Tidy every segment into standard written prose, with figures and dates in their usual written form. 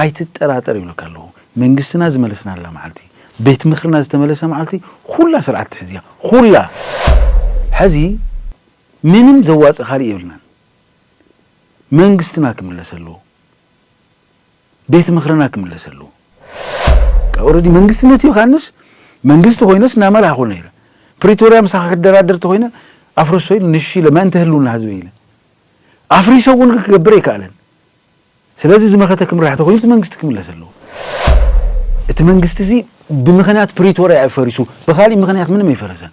ኣይትጠራጠር ይብለካለሁ መንግስትና ዝመለስናላ ማዓልቲ ቤት ምኽርና ዝተመለሰ ማዓልቲ ሁላ ስርዓት ትሕዝያ ሁላ ሕዚ ምንም ዘዋጽ ኻሊ ይብልና መንግስትና ክምለሰሉ ቤት ምኽርና ክምለሰሉ ኦሬዲ መንግስትነት ይኻንስ መንግስት ሆይነስ ናመላ ሆነ ይረ ፕሪቶሪያ ምሳኻ ከደራደር ተሆይነ አፍርሶይ ንሺ ለማን ተህሉና ህዝብ ይለ አፍሪሰውን ከገብረ ይካለን ስለዚህ ዝመኸተ ክምራህ ተሆይት መንግስት ክምለሰሉ እቲ መንግስት እዚ ብምኽንያት ፕሪቶሪያ አፈሪሱ በኻሊ ምኽንያት ምንም ይፈረሰን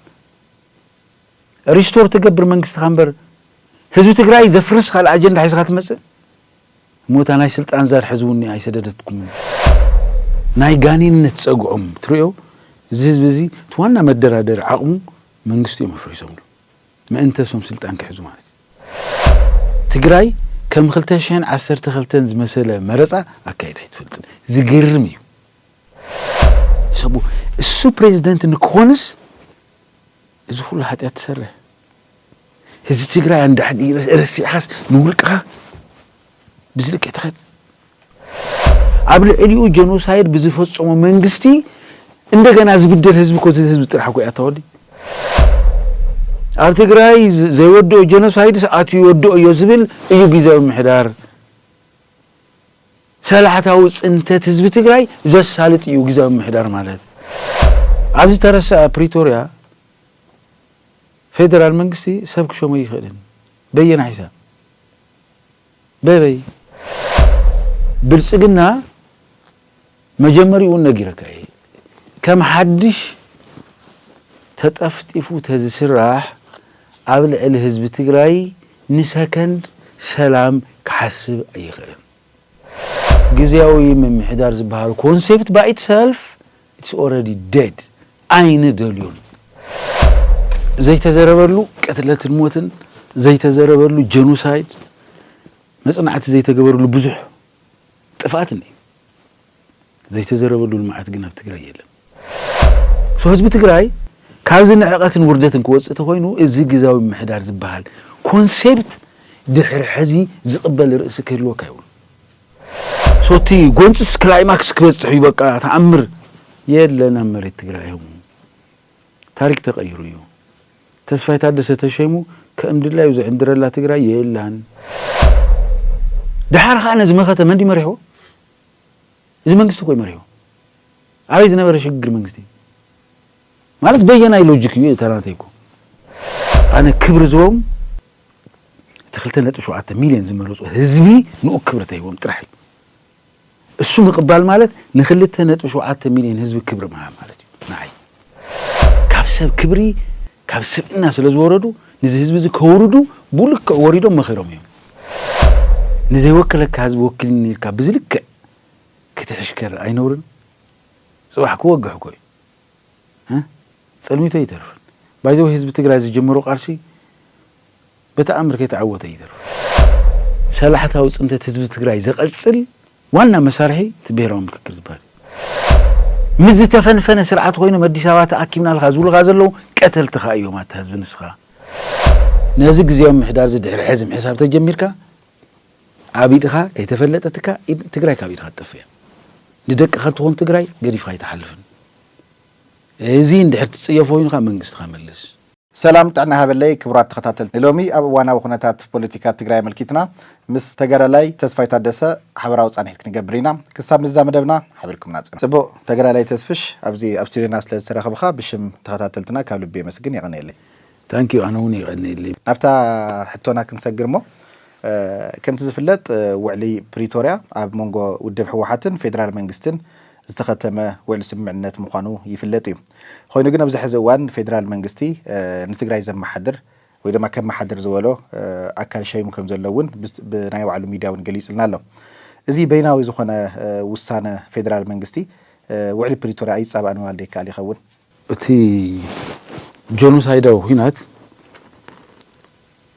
ሪስቶር ተገብር መንግስት ካምበር ህዝብ ትግራይ ዘፍርስ ካል አጀንዳ ሒዝካ ትመጽእ ሞታ ናይ ስልጣን ዛር ሕዝቡኒ አይሰደደትኩም ናይ ጋኒነት ጸጉዑም ትሪኦ እዚ ህዝብ እዚ ተዋና መደራደር ዓቅሙ መንግስቱ ይመፍሪሶም ምእንተሶም ስልጣን ክሕዙ ማለት ትግራይ ከም 2012 ዝመሰለ መረጻ አካይዳ ይትፈልጥ ዝግርም እዩ ሰቡ እሱ ፕሬዝዳንት ንኮንስ እዚ ሁሉ ኃጢአት ተሰረ ህዝብ ትግራይ አንድ ሐዲ ረሲዕኻስ ንውልቅኻ ብዝልክ ይትኸድ አብለ ኤሊኡ ጄኖሳይድ ብዝፈጽሙ መንግስቲ እንደገና ዝብደል ህዝብ ኮ ህዝብ ጥራሕ ኮ ያታወዲ አብ ትግራይ ዘይወዶ ጄኖሳይድ ሰዓቱ ይወዶ ይዝብል እዩ ጊዜው ምሕዳር ሰላሕታው ጽንተት ህዝብ ትግራይ ዘሳልጥ እዩ ጊዜው ምሕዳር ማለት ኣብዚ ተረሳ ፕሪቶሪያ ፌደራል መንግስቲ ሰብክ ሾመ ይኸድን በየና ሒሳብ በበይ ብልጽግና መጀመሪያውን ነጊረካ ከም ሓድሽ ተጠፍጢፉ ተዝስራሕ ኣብ ልዕሊ ህዝቢ ትግራይ ንሰከንድ ሰላም ክሓስብ ኣይኽእልን ጊዜያዊ ምምሕዳር ዝበሃል ኮንሴፕት by itself it's already dead አይነ ደልዩን ዘይተዘረበሉ ቀትለትን ሞትን ዘይተዘረበሉ ጄኖሳይድ መጽናዕት ዘይተገበረሉ ብዙሕ ጥፋት ነይ ዘይተዘረበሉ ልማዓት ግን ኣብ ትግራይ የለን ህዝቢ ትግራይ ካብዚ ንዕቐትን ውርደትን ክወጽእ ተኮይኑ እዚ ግዛዊ ምሕዳር ዝበሃል ኮንሴፕት ድሕሪ ሕዚ ዝቕበል ርእሲ ክህልወካ ይውን ሶቲ ጎንጽስ ክላይማክስ ክበጽሕ ይበቃ ተኣምር የለን ኣብ መሬት ትግራይ ይሁን ታሪክ ተቀይሩ እዩ ተስፋይ ታደሰ ተሸይሙ ከእምድላዩ ዝዕንድረላ ትግራይ የለን ድሓር ኻነ ዝመኸተ መንዲ መሪሖ እዚ መንግስት ኮይ መሪሖ አይ ዝነበረ ሽግግር መንግስቲ ማለት በየናይ ሎጂክ እዩ ተራቴኩ አነ ክብር ዞም ተኽልተነጥ 7 ሚሊዮን ዝመረጹ ህዝቢ ንኡ ክብር ተይዎም ጥራሕ እሱ ምቅባል ማለት ን2.7 ሚሊዮን ህዝቢ ክብር ማለት እዩ ናይ ካብ ሰብ ክብሪ ካብ ስብና ስለዝወረዱ ንዚ ህዝቢ እዚ ከወርዱ ቡልክ ወሪዶም መኸሮም እዮም ንዘይ ወከለካ ህዝብ ወክልኒ ኢልካ ብዝልክ ክትሕሽከር አይኖርን ጽባሕ ክወግሕ ኮይ ጸልሚቶ ይተርፍ ባይዘው ህዝብ ትግራይ ዝጀመሩ ቃርሲ በተአምር ከተዓወተ ይተርፍ ሰላሕታው ጽንተት ህዝብ ትግራይ ዘቀጽል ዋና መሳርሒ ትብሄራዊ ምክክር ዝባል ምዝ ተፈንፈነ ስርዓት ኮይኑ አዲስ አበባ ተአኪምና ለኻ ዝብሉኻ ዘለው ቀተልትኻ እዮም አታ ህዝብ ንስኻ ነዚ ግዚያዊ ምሕዳር ዝድሕሪ ሕዝም ሕሳብ ተጀሚርካ አቢድኻ ከይተፈለጠትካ ትግራይ ካብኢድኻ ተጠፍያ لدك خلتهم تجري قريب خايت حلفن زين دحرت صيفوين خا منجست خاملس سلام تعنا هبلي كبرات تخطاتل لومي وانا وخناتات بوليتيكا تجري ملكيتنا مس تجرالي تسفاي تادسه حبراو صانيت كنغبرينا كساب نزا مدبنا حبركم ناص صبو تجرالي تسفش ابزي ابتيرينا سلسرخبخا بشم تخطاتلتنا كالبي مسكن يغنيلي ثانك يو انا وني يغنيلي افتا حتونا كنسجرمو كم تزفلت وعلي بريتوريا اب مونغو ودب حوحاتن فيدرال منغستن استختمه والسمعنات مخانو يفلطي خوينو غنا بزح زوان فيدرال منغستي نتግራይ ዘመሐድር ወይ ደማ ከመሐድር ዝወሎ አካል ሸይሙ ከም ዘለውን በናይ ዋዕሉ ሚዲያውን ገሊጽልናሎ እዚ በይናዊ ዝኾነ ውሳነ ፌደራል መንግስቲ ውዕሊ ፕሪቶሪያ አይጻባን ዋልደ ካሊ ኸውን እቲ ጄኖሳይዳው ሂናት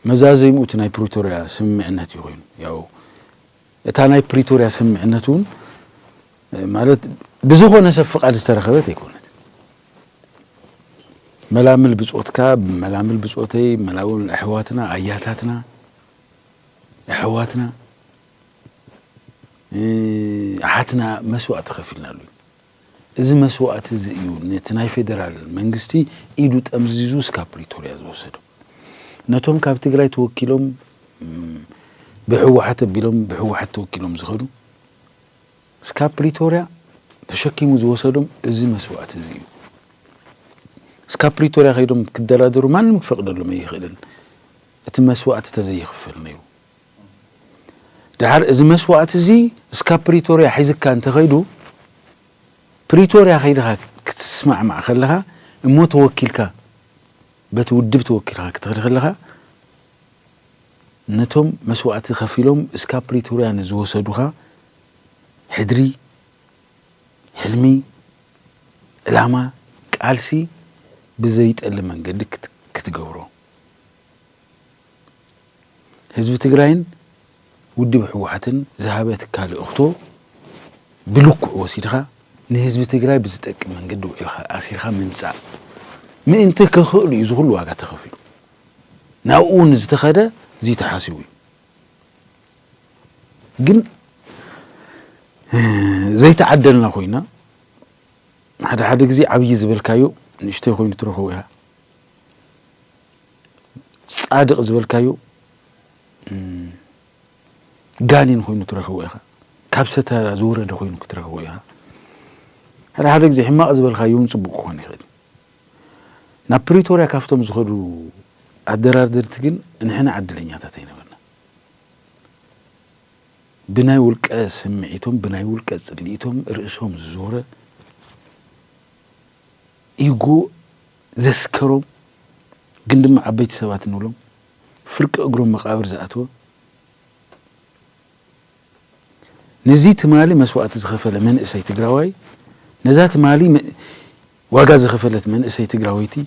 መዛዘይሙት ናይ ፕሪቶሪያ ስምዕነት ይሆን ያው እታ ናይ ፕሪቶሪያ ስምዕነቱን ማለት ብዙኾነ ሰብ ፍቃድ ዝተረኸበት ይኮነት ملامل بصوتك ملامل بصوتي ملاول احواتنا اياتاتنا حتنا مسوات خفيلنا له إذا مسوات زيو نتناي فيدرال منجستي إيدوت أمزيزوس كابريتوريا زوسدو نتوم كابتجراي توكيلهم بحوا حتى بيلهم بحوا حتى توكيلهم زخدو سكابريتوريا تشكيمو زوسدهم إذا مسوات زيو سكابريتوريا خيرهم كدلادرو ما نمفقد له ما يخلن التمسوات تزي خفلنيو دحر إذا مسوات زي سكابريتوريا حيزك كان تغيدو بريتوريا خيرها تسمع مع خلها مو توكيلك بتودب توكيلها كتغلها نتهم مسوات خفيلهم سكابريتوريا نزوسدوها حدري حلمي العما قالسي بزيت اللي من قدك كتجورو حزب تجراين ودي بحوحتن ذهبت كالي أختو بلوك وسيرها نحزب تجراي بزتك من قدو إلها أسيرها من ساعة ما أنت كخلي يزغل واقع تخفي ناقون زتخدا زي تحاسوي جن زي تعدلنا خوينا هذا جزء عبيز بالكايو نشتري خوين تروحوها صادق زبالكايو قانين خوين تروحوها كابسة زورة خوين تروحوها هذا جزء حما زبالكايو نسبق خواني خد نابريتوريا كافتم زخدو الدرار درتجن نحن عدلنا تاتينا بنا بناي والكاس سمعيتهم بناي والكاس لقيتهم رئيسهم زورة يجو زسكرهم قندم عبيت سوات نولهم فرق أجرهم مقابر زاتوا نزيت مالي مسوات زخفلة من إسي تجراوي نزات مالي واجاز خفلت من إسي تجراويتي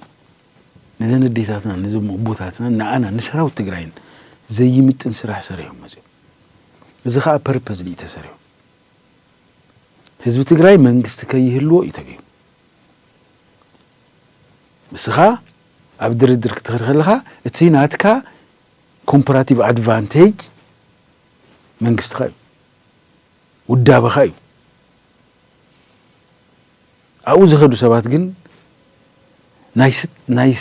نزين الديتاتنا نزين مقبوطاتنا أنا نسراو تجراين زي مت نسرح سريهم مزيو إذا خا purpose لي تسريهم حزب تجراي منجست كيهلو يتجيو بس خا أبدر درك تخلخها تسيناتك comparative advantage منجست خايو ودابا خايو أوز خدو سبات جن ناي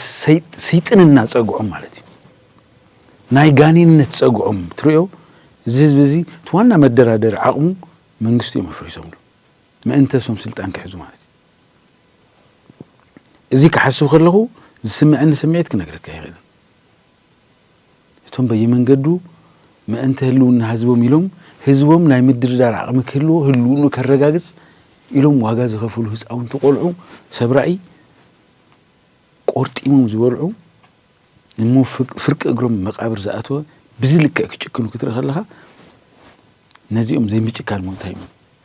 سيتن الناس أقوم مالتي ناي جانين الناس أقوم تريو زيز بزي توانا مدرادر عقمو منجستي مفريسهم له ما أنت سوم سلطان كحزو مالتي إذا كحسو خلقو سمع أنا سمعتك نقرأك يا غدا توم بيجي من قدو ما أنت هلو إن حزبهم يلوم حزبهم ناي مدرادر عقمك هلو إنه كرجاجس يلوم واجاز غفول هز أو أنتو قلعو سبرعي قرط إمام زورعو نمو فرق أجرم مقابر زاتوا بزلك كتشكنو كتر خلها نزيهم زي مش كان منتهي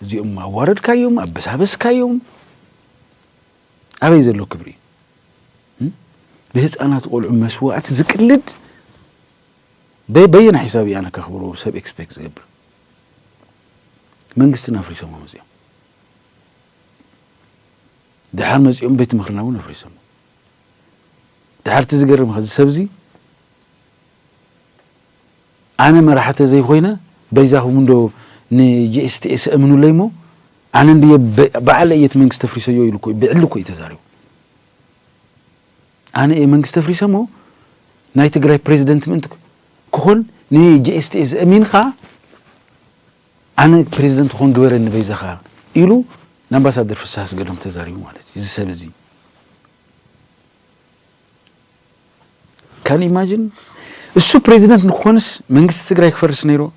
زيهم ما ورد كايوم أبس كايوم أبي زلوا كبري بهز أنا تقول مسوات زكلد بين حسابي أنا كخبره سب إكسبكت زبر من قصنا في سما مزيم ده حال مزيم بيت مخرناونا في سما ده حال تزجر مخز سبزي أنا ما راح زي خوينا بيزاهم منو نجي استئس أمنو ليمو أنا ندي بعلى من قصة في سيو يلقوا بعلقوا يتزاريو أنا من قصة في سمو نايت جراي بريزيدنت منتك كون نجي استئس أمين خا أنا بريزيدنت كون جبر إن بيزا خا يلو نبصدر في الساس قدام تزاريو مالتي يزي سبزي كان imagine السو بريزيدنت نكونس منقص تجراي كفرس نيرو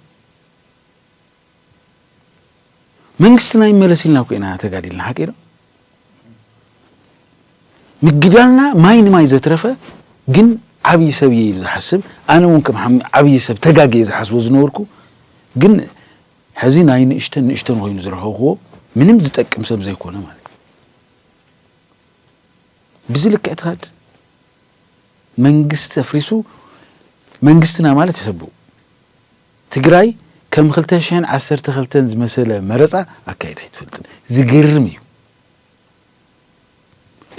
منقصنا يملسيلنا وكينا تقاديلنا حقيرة مقدالنا ما يزترفه جن عبي سبي إذا حسب أنا ممكن عبي سب تجاجي إذا حسب وزنوركو جن حزين عين إشتن وين زرعه هو من مزتك مسب زي كونا مالك بزلك اعتقاد منقص تفريسو منقصنا مالت يسبو تجراي كم خلتاشين عسر تخلتن مثلا مرصع أكيد هيتفلتن زجرمي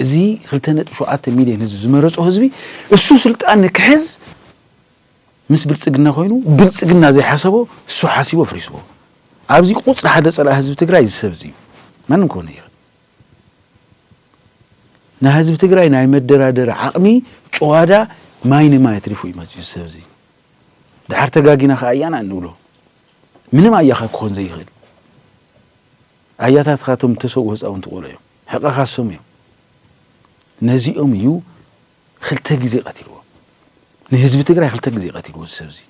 زي خلتنا شو عات ميلين هز مرصع هزبي السو سلطان كحز مس بلصقنا خوينو بلصقنا زي حسبه السو حاسيبه فريسو أبزي قصر حدث على حزب تجري السبزي ما نكون هيك نحزب تجري ناي مدرادر عقمي شوادا ما يترفوا يمشي السبزي ده حتى جاجينا خايانا نقوله من ما يخاف خون زي خير آياتات خاتم تسوق أو تقوله يوم حقا خاصهم يوم نزيهم يو خلتك زي قتلوا نحزب تجري خلتك زي قتلوا السبزي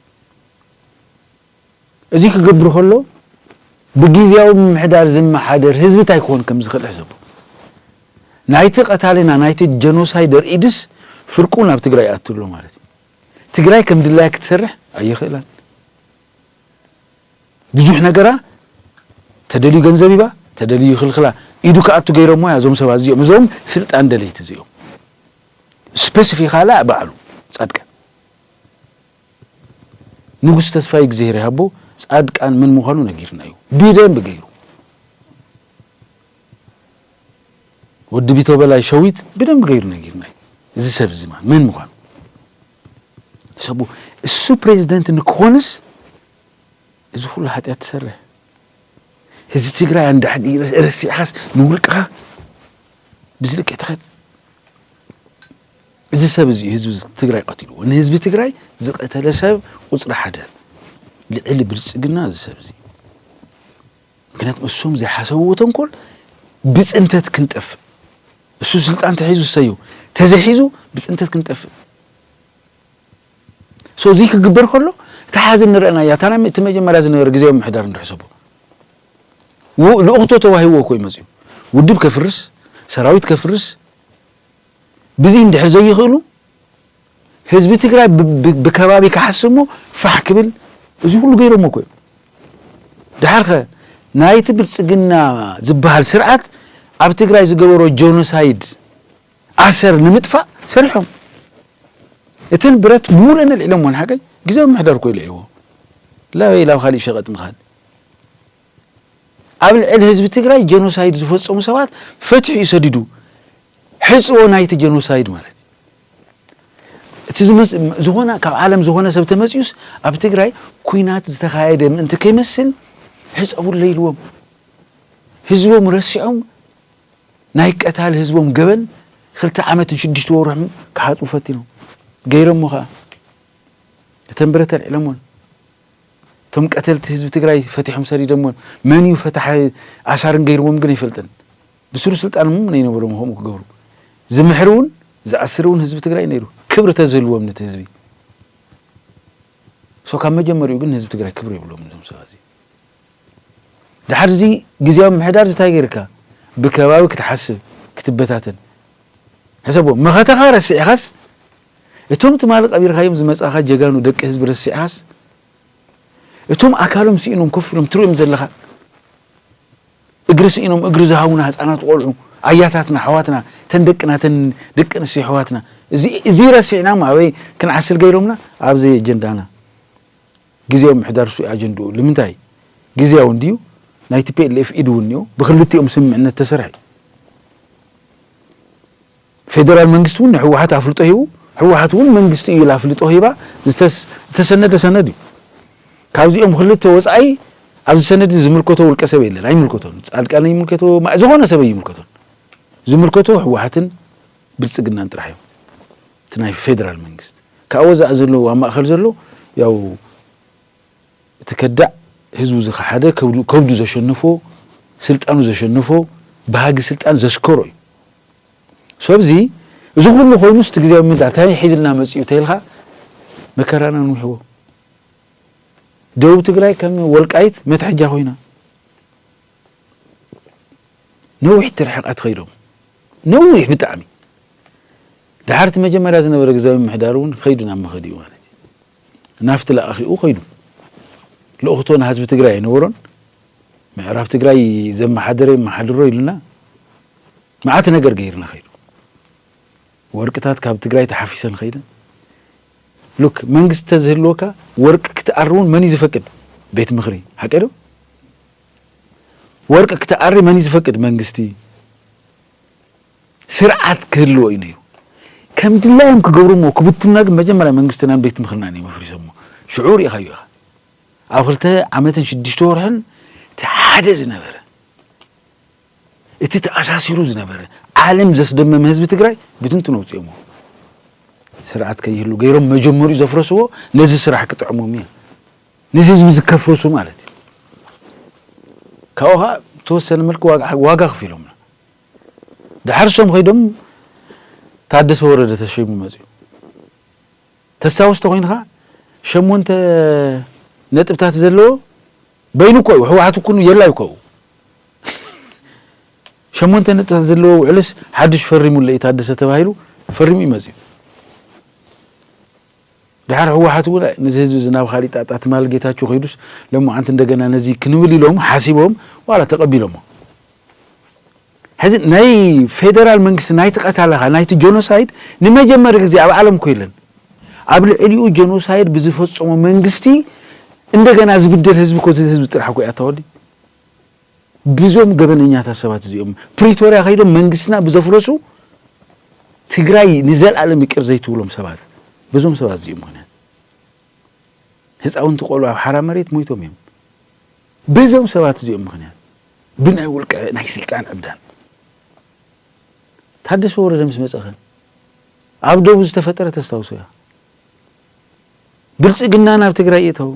أزيك قبره خلو بجيزي أو محدار زم حادر حزب تايكون كم زخل حزبه نايت قتالنا نايت جنوسايدر إيدس فرقونا بتجري أتلو مالتي تجري كم دلائك تسرح أي خلال بزوح نجرا تدلي جنزبي با تدلي خلخلا إيدو كأتو غيره ما يزوم سوازيو مزوم سلت عندلي تزيو سبيسيفي خلا بعلو صدق نقص تسفايك زهري هبو صدق أن من مخانو نجيرنا يو بيدين بغيرو ود بيتو بلا شويت بيدين بغير نجيرنا زي سب زمان من مخانو سبو السو بريزيدنت نكونس إذا كل حد يتسرح حزب تجري عند حد يرسي خاص نقولك بزلك يتخد إذا سب زي حزب تجري قتلوا وإن حزب تجري زقت على سب وصل حدا اللي برزقنا زي سب زي كانت مسوم زي حسوه تنقل بس أنت كنت أف السو سلطان تحيزو سيو تزحيزو بس أنت كنت أف سو زيك قبر خلو تحازن نرأنا يا ترى متمجد مرازن ورجزيه محدار نحسبه لأخته توهيوه كوي مزيو ودب كفرس سراويت كفرس بزين دحر زي يخلو حزب تجري بكبابي كحسمه فحكبل زي كله غيره ما كوي دحرخه نايت بلصقنا زبحال سرعات اب تجري زغبرو جونوسايد أسر نمطفا سرحهم اتن برت مولن العلم وان حاجه جزاهم محدر كوي لعيوه لا إلا خالي شغط مخال قبل الحزب تجري جينوسايد زفصمو سبات فتح يسددو حصو نايت جينوسايد مالت تزمس زغونا كعالم زغونا سب تمسيوس اب تجري كوينات زتخايد انت كيمسل حصو الليلوم حزبهم رسعهم نايك قتال حزبهم جبن خلت عامه 6 ورح كحاطو فتينو غيرهم مخا تنبرت العلمون تم قتلت حزب تجري فتحهم سري دمون من يفتح عشرن غيرهم غن يفلطن بسور سلطان من ينبرهم هم كغبرو زمحرون زعسرون حزب تجري نيرو كبر تزلوا من حزبي سو كان مجمريو غن حزب تجري كبر يبلو من سوازي دحرزي غزياو محدار زتايركا بكباوك تحسب كتبتاتن حسبو مخاتها رسيحس اتوم تمالق ابير خايم زمصاخا جغانو دق حزب رسيحس اتوم اكالهم سينهم كفلهم تروم زلخا اجرس انهم اجر زهاونا حصانات قولو اياتاتنا حواتنا تندقنا تندقن سي حواتنا زي رسينا ما وي كن عسل غيرومنا ابزي اجندانا غزيو محدار سو اجندو لمنتاي غزيو انديو نايت بي ال اف ادونيو بخلتيهم سمعنا تسرح فيدرال منغستون حوحات افلطو هيو حوحاتون منغستي يلا افلطو هيبا تسند كابزيهم خلته وصاي ابز سند زملكتو ولقسب يلن اي ملكتو صالقان يملكتو ما زغونه سبي يملكتو زملكتو حوحاتن بلصقنا انطرحيو تناي فيدرال منغست كاوزا ازلو وماخل زلو ياو تكدع حزب زخحده كودو زشنفو سلطانو زشنفو بهاج سلطان زشكروي سوبزي زغلو خوينوس تغزيو من تاي حيزلنا مسيو تيلخا مكرانا نحو دوب تجري كم والقايت متحجا خوينا نوح ترحقات خيرهم نوح بتعمي دحرت مجمرا زنبر غزاوي محدارون خيدنا مخديو مالتي نافت لا اخي او خيدو لاختونا حزب تجري نورون معرف تجري زم حدري محدرو يلنا معات نجر غيرنا خيدو ورقتات كاب تجري تحفيسن خيدن لوك منغست تزهلوكا ورق كتقرون من يزفقد بيت مخري حقدو ورق كتقري من يزفقد منغستي سرعات كلو ينيو كم دلاهم كغبرمو كبتنا مجمرا منغستنا بيت مخرنا ني مفريسمو شعور يخيو اخلته عامتن 6 ورهن ሓደ ዝነበረ እቲ ተኣሳሲሩ ዝነበረ ዓለም ዘስደመመ ህዝቢ ትግራይ ብትንትኑ ወፂሞ ስርዓት ከይህሉ ገይሮም መጀመሪኡ ዘፍረስዎ ነዚ ስራሕ ክጥዕሞም እያ ነዚ ህዝቢ ዝከፍረሱ ማለት እዩ ካብኡኻ ተወሰነ መልክ ዋጋ ክፊሎም ድሓርሶም ከይዶም ታደሰ ወረደ ተሸይሙ መፅኡ ተስታውስተ ኮይንካ 8 ነጥብታት ዘለዎ በይኑ ኮ ህወሓት ኩኑ የላ ይኮው 8 ነጥብታት ዘለዎ ውዕልስ ሓድሽ ፈሪሙለ ታደሰ ተባሂሉ ፈሪሙ ይመፅኡ ድሓር ህወሓት ወላ ነዚ ህዝቢ ዝናብ ካሊ ጣጣት ማል ጌታቸው ከይዱስ ለሙዓንት እንደገና ነዚ ክንብል ኢሎም ሓሲቦም ዋላ ተቀቢሎም ሕዚ ናይ ፌደራል መንግስቲ ናይ ተቀታለኻ ናይቲ ጄኖሳይድ ንመጀመሪ ግዜ ኣብ ዓለም ኮይለን ኣብ ልዕሊኡ ጄኖሳይድ ብዝፈጸሞ መንግስቲ እንደገና ዝብደል ህዝቢ ኮ ህዝቢ ጥራሕ ኮ ያታወዲ ብዙም ገበነኛታት ሰባት እዚኦም ፕሪቶሪያ ከይዶም መንግስትና ብዘፍረሱ ትግራይ ንዘለዓለም ይቅር ዘይትብሎም ሰባት ብዙም ሰባት እዚኦም ምክንያት ህፃውንቲ ቆልዑ ኣብ ሓራ መሬት ሞይቶም እዮም ብዙም ሰባት እዚኦም ምክንያት ብናይ ውልቀ ናይ ስልጣን ዕብዳን ታደሰ ወረደ ምስ መፀኸ ኣብ ደቡብ ዝተፈጠረ ተስታውሱ ያ ብልጽግና ናብ ትግራይ እተው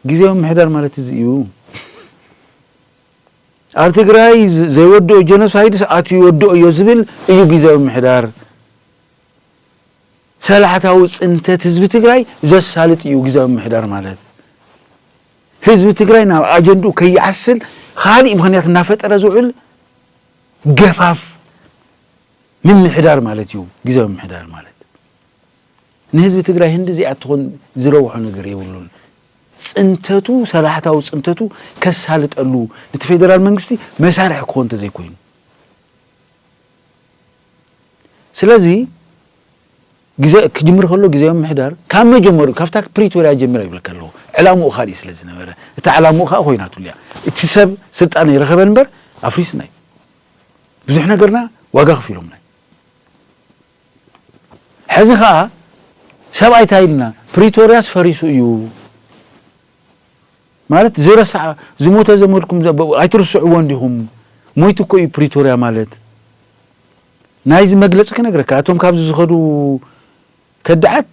ጊዜያዊ ምሕዳር ማለት እዚ እዩ ኣብ ትግራይ ዘይወድኦ ጄኖሳይድ ሰዓቱ ይወድኦ እዩ ዝብል እዩ ጊዜያዊ ምሕዳር ሰላሕታዊ ጽንተት ህዝቢ ትግራይ ዘሳልጥ እዩ ጊዜያዊ ምሕዳር ማለት ህዝቢ ትግራይ ናብ ኣጀንዱ ከይዓስል ካሊእ ምክንያት እናፈጠረ ዝውዕል ገፋፍ ምምሕዳር ማለት እዩ ጊዜያዊ ምሕዳር ማለት ንህዝቢ ትግራይ ህንዲ እዚኣትኾን ዝረውሖ ነገር የብሉን ጽንተቱ ሰላሕታዊ ጽንተቱ ከሳልጠሉ እቲ ፌደራል መንግስቲ መሳርሒ ክኾን ተዘይኮይኑ ስለዚ ግዜ ክጅምር ከሎ ጊዜያዊ ምሕዳር ካብ መጀመሩ ካብታ ፕሪቶሪያ ጀምራ ይብለካ ኣለዎ ዕላምኡ ካሊእ ስለ ዝነበረ እቲ ዕላምኡ ከዓ ኮይናትሉ እያ እቲ ሰብ ስልጣን ይረኸበ እምበር ኣፍሪስናይ ብዙሕ ነገርና ዋጋ ክፊሎምና ሕዚ ከዓ ሰብኣይ ታይልና ፕሪቶሪያስ ፈሪሱ እዩ ማለት ዝረሳዕ ዝሞተ ዘመድኩም ኣይትርስዕዎ እንዲኹም ሞይቱ እኮ እዩ ፕሪቶሪያ ማለት ናይዚ መግለፂ ክነግረካ እቶም ካብዚ ዝኸዱ ከዳዓት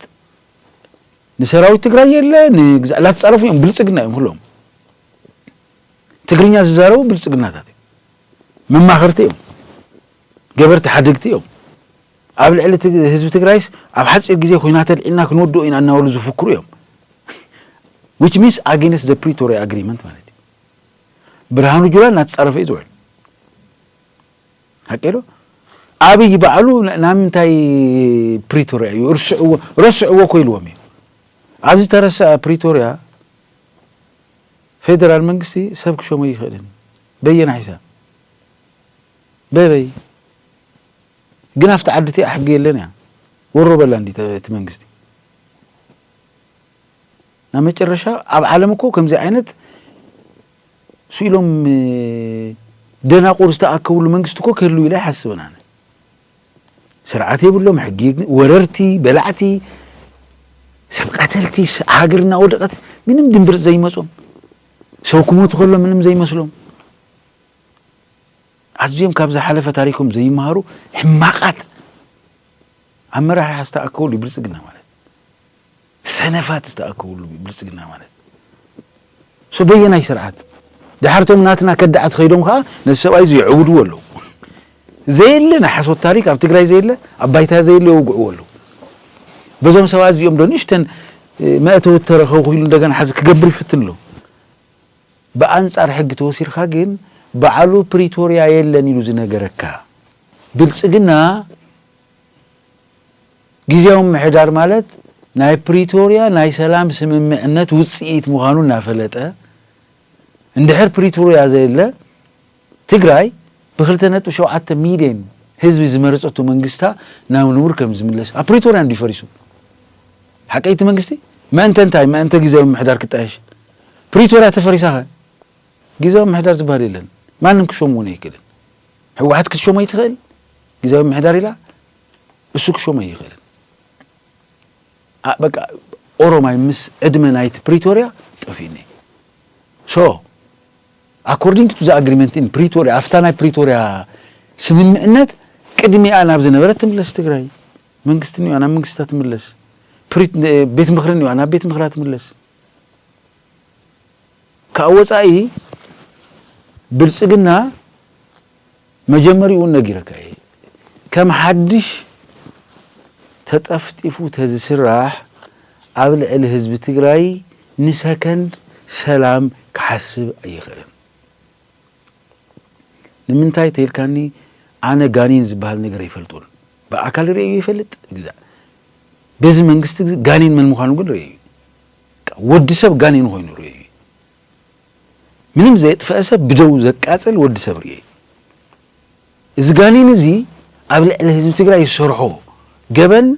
ንሰራዊት ትግራይ የለ ንግዛእ ላትፃረፉ እዮም ብልፅግና እዮም ኩሎም ትግርኛ ዝዛረቡ ብልፅግናታት እዮም መማኸርቲ እዮም ገበርቲ ሓደግቲ እዮም ኣብ ልዕሊ ህዝቢ ትግራይስ ኣብ ሓፂር ግዜ ኩናት ልዕልና ክንወድኦ ኢና እናበሉ ዝፍክሩ እዮም which means against the Pretoria agreement ማለት እዩ ብርሃኑ ጁላ እናተፃረፈ እዩ ዝውዕል ሓቂሎ ኣብይ በዓሉ ናምንታይ ፕሪቶሪያ እዩ ረስዕዎ ኮይልዎም እዩ ኣብዚ ተረሳዐ ፕሪቶሪያ ፌደራል መንግስቲ ሰብ ክሾመ ይኽእልን በየና ሒሳብ በበይ ግን ኣብቲ ዓድቲ ሕጊ የለን እያ ወሮ በላ እንዲ እቲ መንግስቲ ናብ መጨረሻ ኣብ ዓለም እኮ ከምዚ ዓይነት ስኢሎም ደናቁር ዝተኣከብሉ መንግስቲ እኮ ክህሉ ኢላ ይሓስበና ስርዓት የብሎም ሕጊ ወረርቲ በላዕቲ ሰብ ቀተልቲ ሃገርና ወደቐት ምንም ድንብር ዘይመጾም ሰው ክሞት ከሎ ምንም ዘይመስሎም ኣዝዮም ካብ ዝሓለፈ ታሪኮም ዘይመሃሩ ሕማቃት ኣመራርሓ ዝተኣከብሉ ብልጽግና ማለት ሰነፋት ዝተኣከብሉ ብልጽግና ማለት በየናይ ስርዓት ድሓርቶም ናትና ከዳዓት ከይዶም ከዓ ነዚ ሰብኣይ ይዕውድዎ ኣለዉ ዘየለ ናይ ሓሶት ታሪክ ኣብ ትግራይ ዘየለ ኣብ ባይታ ዘየለ ይውግዕዎ ኣለዉ በዞም ሰባት እዚኦም ዶ ንእሽተን መእተዊ ተረኸቡ ኢሉ እንደገና ሓዚ ክገብር ይፍትን ኣሎ ብኣንጻር ሕጊ ተወሲድካ ግን በዓሉ ፕሪቶሪያ የለን ኢሉ ዝነገረካ ብልጽግና ጊዜያዊ ምሕዳር ማለት ናይ ፕሪቶሪያ ናይ ሰላም ስምምዕነት ውጽኢት ምዃኑ እናፈለጠ እንድሕር ፕሪቶሪያ ዘየለ ትግራይ ብ2.7 ሚልዮን ህዝቢ ዝመረፀቱ መንግስታ ናብ ንቡር ከም ዝምለስ ኣብ ፕሪቶሪያ እንዲፈሪሱ ሓቀይቲ መንግስቲ መእንተ ጊዜያዊ ምሕዳር ክጣየሽ ፕሪቶሪያ ተፈሪሳኸ ጊዜያዊ ምሕዳር ዝበሃል የለን ማንም ክሾምውን ኣይክእልን ህወሓት ክትሾመ ይትኽእል ጊዜያዊ ምሕዳር ኢላ እሱ ክሾመ ይኽእልን በቃ ኦሮማይ ምስ ዕድመ ናይቲ ፕሪቶሪያ ጠፊእኒ according to the agreement in Pretoria after ናይ Pretoria ስምምዕነት ቅድሚያ ናብ ዝነበረት ትምለስ ትግራይ መንግስት ነው ያና መንግስታት ትምለስ ቤት ምክር ነው ያና ቤት ምክራት ትምለስ ካወጻይ ብልጽግና መጀመሪያውን ነጊረካይ ከም ሓድሽ ተጠፍጢፉ ተዝስራሕ ኣብ ልዕሊ ህዝቢ ትግራይ ንሰከንድ ሰላም ክሓስብ ኣይኽእልን ንምንታይ ተልካኒ ኣነ ጋኒን ዝበሃል ነገር ይፈልጡን በአካል ርአዩ ይፈልጥ ግዛ በዚ መንግስት ጋኒን ምን ምዃኑ ግን ርአዩ ወዲ ሰብ ጋኒን ሆይኑ ርአዩ ምንም ዘይጥፈሰ ብደው ዘቃጽል ወዲ ሰብ ርአዩ እዚ ጋኒን እዚ ኣብ ልዕሊ ህዝቢ ትግራይ ይሰርሖ ገበን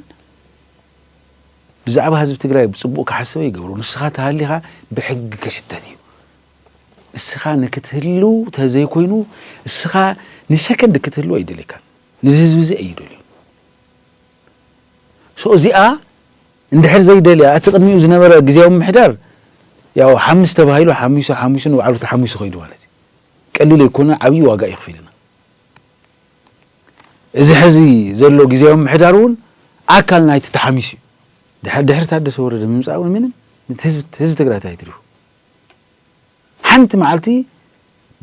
ብዛዕባ ህዝቢ ትግራይ ብጽቡቕ ክሓስብ ይገብሩ ንስኻ ተሃሊኻ ብሕጊ ክሕተት እዩ እስኻ ንክትህሉ ተዘይ ኮይኑ እስኻ ንሰከንድ ክትህሉ አይደለካ ንህዝብ እዚ አይደልዩ እዚኣ እንድሕር ዘይደልያ ኣትቅድሚኡ ዝነበረ ግዚያዊ ምሕዳር ያው 5 ተባሂሉ 5 ነው ዓሉት 5 ኮይዱ ማለት ቀሊል ይኮነ ዓብይ ዋጋ ይኽፍልና እዚ ሕዚ ዘሎ ግዚያዊ ምሕዳሩን ኣካል ናይቲ ተሓሚስ ድሕር ታደሰ ወረደ ምምጻእ ምንም ህዝብ ትግራይ ታይትሪፉ ሓንቲ መዓልቲ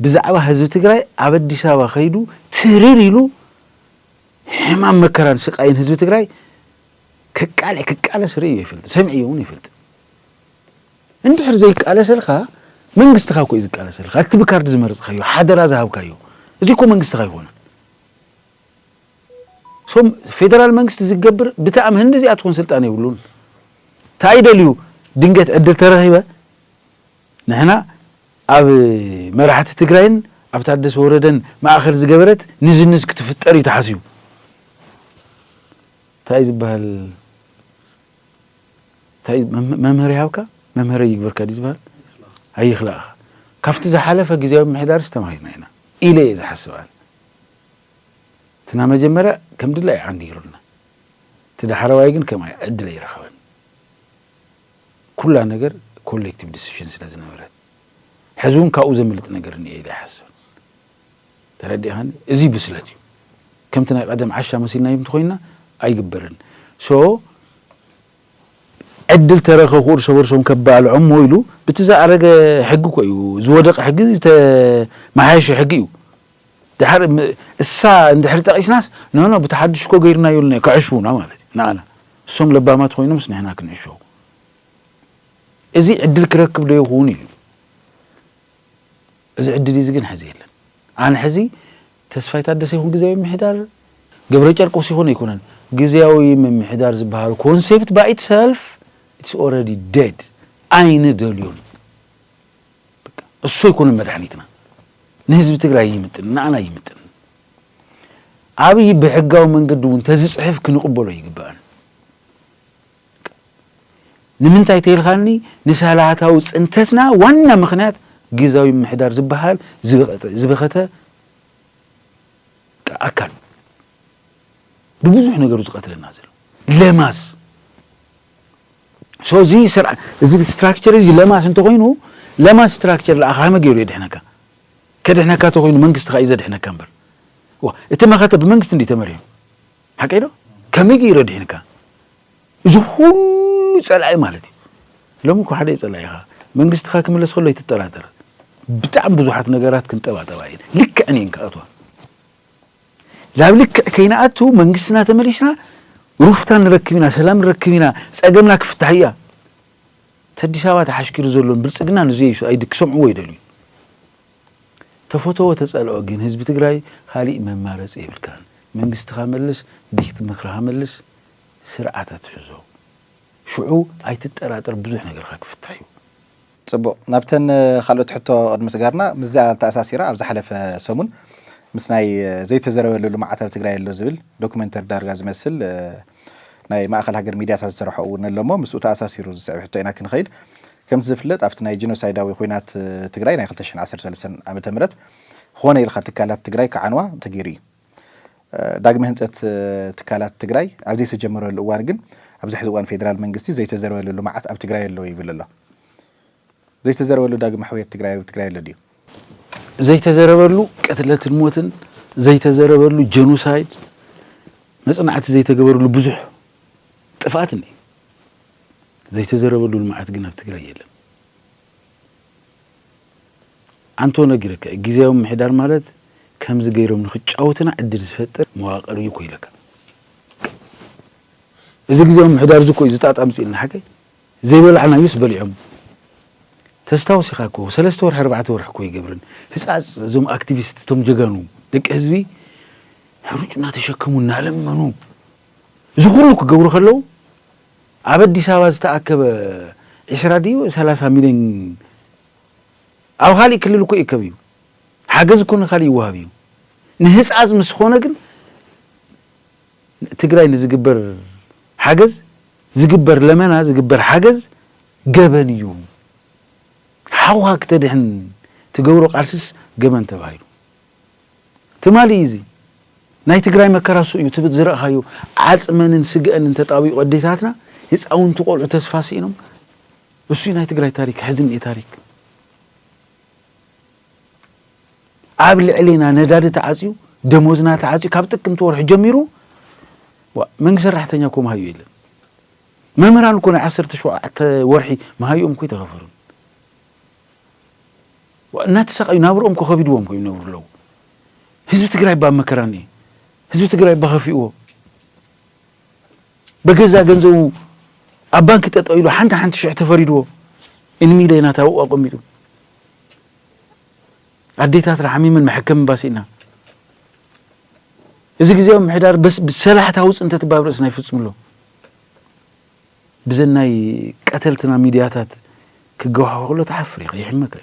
ብዛዕባ ህዝብ ትግራይ ኣብ አዲስ አበባ ኸይዱ ትሪር ኢሉ ሕማም መከራን ስቃይን ህዝብ ትግራይ ከቃለ ስርዩ ይፈልጥ ሰምዒውን ይፈልጥ እንድሕር ዘይቃለሰልካ መንግስትኻ እኮ እዩ ዝቃለሰልካ እቲ ብካርድ ዝመርጽኻዮ ሓደራ ዝሃብካዮ እዚ እኮ መንግስትኻ ይሆነ ሶም ፌደራል መንግስት ዝገብር ብጣዕሚ እንደዚህ ኣትኮን ስልጣን ይብሉን ታይደልዩ ድንገት ዕድል ተረኺበ ንሕና ኣብ መራሕቲ ትግራይን ኣብ ታደሰ ወረደን ማእኸል ዝገበረት ንዝንዝ ክትፍጠር ይተሓስዩ ታይ ዝበሃል ታይ መምህሪ ሃብካ መምህሪ ይግበርካ ዲዝባል ኣይኽላኻ ካፍቲ ዝሓለፈ ግዚያዊ ምሕዳር ዝተማሂርና ኢና ኢለ ዝሓስባል ትና መጀመሪያ ከም ድላይ አንዲሩና ተዳሐረዋይ ግን ከማይ ዕድል ይረኸበን ኩላ ነገር ኮሌክቲቭ ዲሲዥን ስለዝነበረት حزون كأوز ملت نجرني إلى حسن ترديهن إزي بسلتي كم تنا قدم 10 مسينا يمتخوينا أي جبرن عدل ترى خور صور سوم كبع العم ويلو بتزا أرجع حقك أيو زودق حقي ما هيش حقيو دحر الساعة عند حرت أيش ناس نو بتحدش كو غيرنا يقولنا كعشونا مالتي نعنا السوم لبا ما تخوينا بس نحنا كنشوا إزي عدل كركب له يخوني إذا عدل يزجن حزيلا أنا حزي تسفيت عدس يكون جزاوي محدار قبل يجرق وسيكون يكونن جزاوي من محدار زبهار concept by itself it's already dead أين دوليون السوي يكون مدحنيتنا نهزب تقرأ يمتن أنا يمتن أبي بحقه من قدون تزيس حف كنقبله يقبان نمن تايتيل خاني نسالاتها وانتتنا وانا مخنات جزاوي محدار زبهال زبخته كأكل ببزح نجارو زقتل النازل لماس سو زي سرع زي structure زي لماس انتو غينو لماس structure الأخر ما جيرو يدحناك كدحناك تغينو منقص تغيز دحناك كمبر اتما خاطر بمنقص اندي تمرين حكي له كم يجي يردحناك زهول صلاعي مالتي لو مكو حدا يصلاعيها منقص تخا كملس خلو يتطرطر بتعم بزحات نجارات كنت تبعين لك أنين كأطوا لا لك كيناتو منقصنا تمريشنا رفتان ركبنا سلام ركبنا سأجمنا كفتحية تدي شوات حشكر زلون برسقنا نزيش أيدك سمعوا يدلون تفوتوا وتسألوا أجين هزب تجري خالي من مارس إيه بالكان منقص تخاملش بيت مخرها ملش سرعة تحزو شعو أي تتأراتر بزح نجار خاك فتحيو صبو نابتن خلوت حتى المسجارنا مزع تأساسيرة أبز حلف سمون مسناي زي تزرع له معتب تجري له زبل دوكيومنتر دارجاز مثل ناي ما أخل هجر ميديا تزرع حقوقنا اللهم مسؤول تأساسيرة زي حتى هناك نخيل كم تزفلت أفتنا جينوسايد أو خوينات تجري ناي خلتشن 10 سنة عم تمرت خونا يلخت تكالات تجري كعنوة تجري داعم هنت تكالات تجري أبدي تجمر الوارجن أبز حدوان فيدرال منجستي زي تزرع له معتب تجري له يبل الله زي تزرع له داعم حوية تجري وتجري له دي زي تزربلو قتلت الموتن زي تزربلو جنوسايد مصنعت زي تجبرلو بزح طفاتني زي تزربلو المعت جنا بتجري يلم أنتو نجرك جزاهم محدار مالت كم زجيرهم نخشاوتنا عدل زفتر مواقر يكوي لك إذا جزاهم محدار زكوي زتات أمسيلنا حكي زي بلعنا يسبل يعم تستوسي خاكو 3 ور 4 ور حكوي جبرن هساس زوم اكتيفيست توم جغانو دك حزبي حروجنا تشكمونا لمنو زغلو كغورو خلو عبد ساواز تاكب 10 ديو 30 مليون او خالي كللو كو يكبيو حاجز كون خالي وهابيو نهساس مسخونه كن تግራይ نزغبر حاجز زغبر لمنا زغبر حاجز جبنيو حوها كتدحن تجورو قارسس جبن تبايلو تمالي يزي ناي تግራይ مكراسو يوتيوب زرقايو عصمنن سجئن تطابيق وديتاتنا يصاون تقولو تسفاسينم እሱ ናይ ትግራይ ታሪክ ሕዝም ታሪክ ኣብ ልዕሊና ነዳዲ ተዓጽዩ ደሞዝና ተዓጽዩ ካብ ጥቅምት ወርሕ ጀሚሩ መንግስት ሰራሕተኛ ኮም ሃዩ የለን መምህራን ኮነ 17 ወርሒ ማሃዮም ኮይ ተኸፈሩ ወእናት ሰቃዩ ናብሮም ኮኸቢድዎም ኮይ ነብሩለው ህዝብ ትግራይ ባመከራኒ ህዝብ ትግራይ ባኸፊዎ በገዛ ገንዘቡ أبانك تطويلو حنت شيء تفريدو إنمي لينا تاو أقوميتو عديتات رحمي من محكم باسينا إذا جزيهم محدار بس بالسلاح تاوس أنت تباب رأسنا يفصم له بزناي قتلتنا ميدياتات كجوح وقوله تحفريق يحمك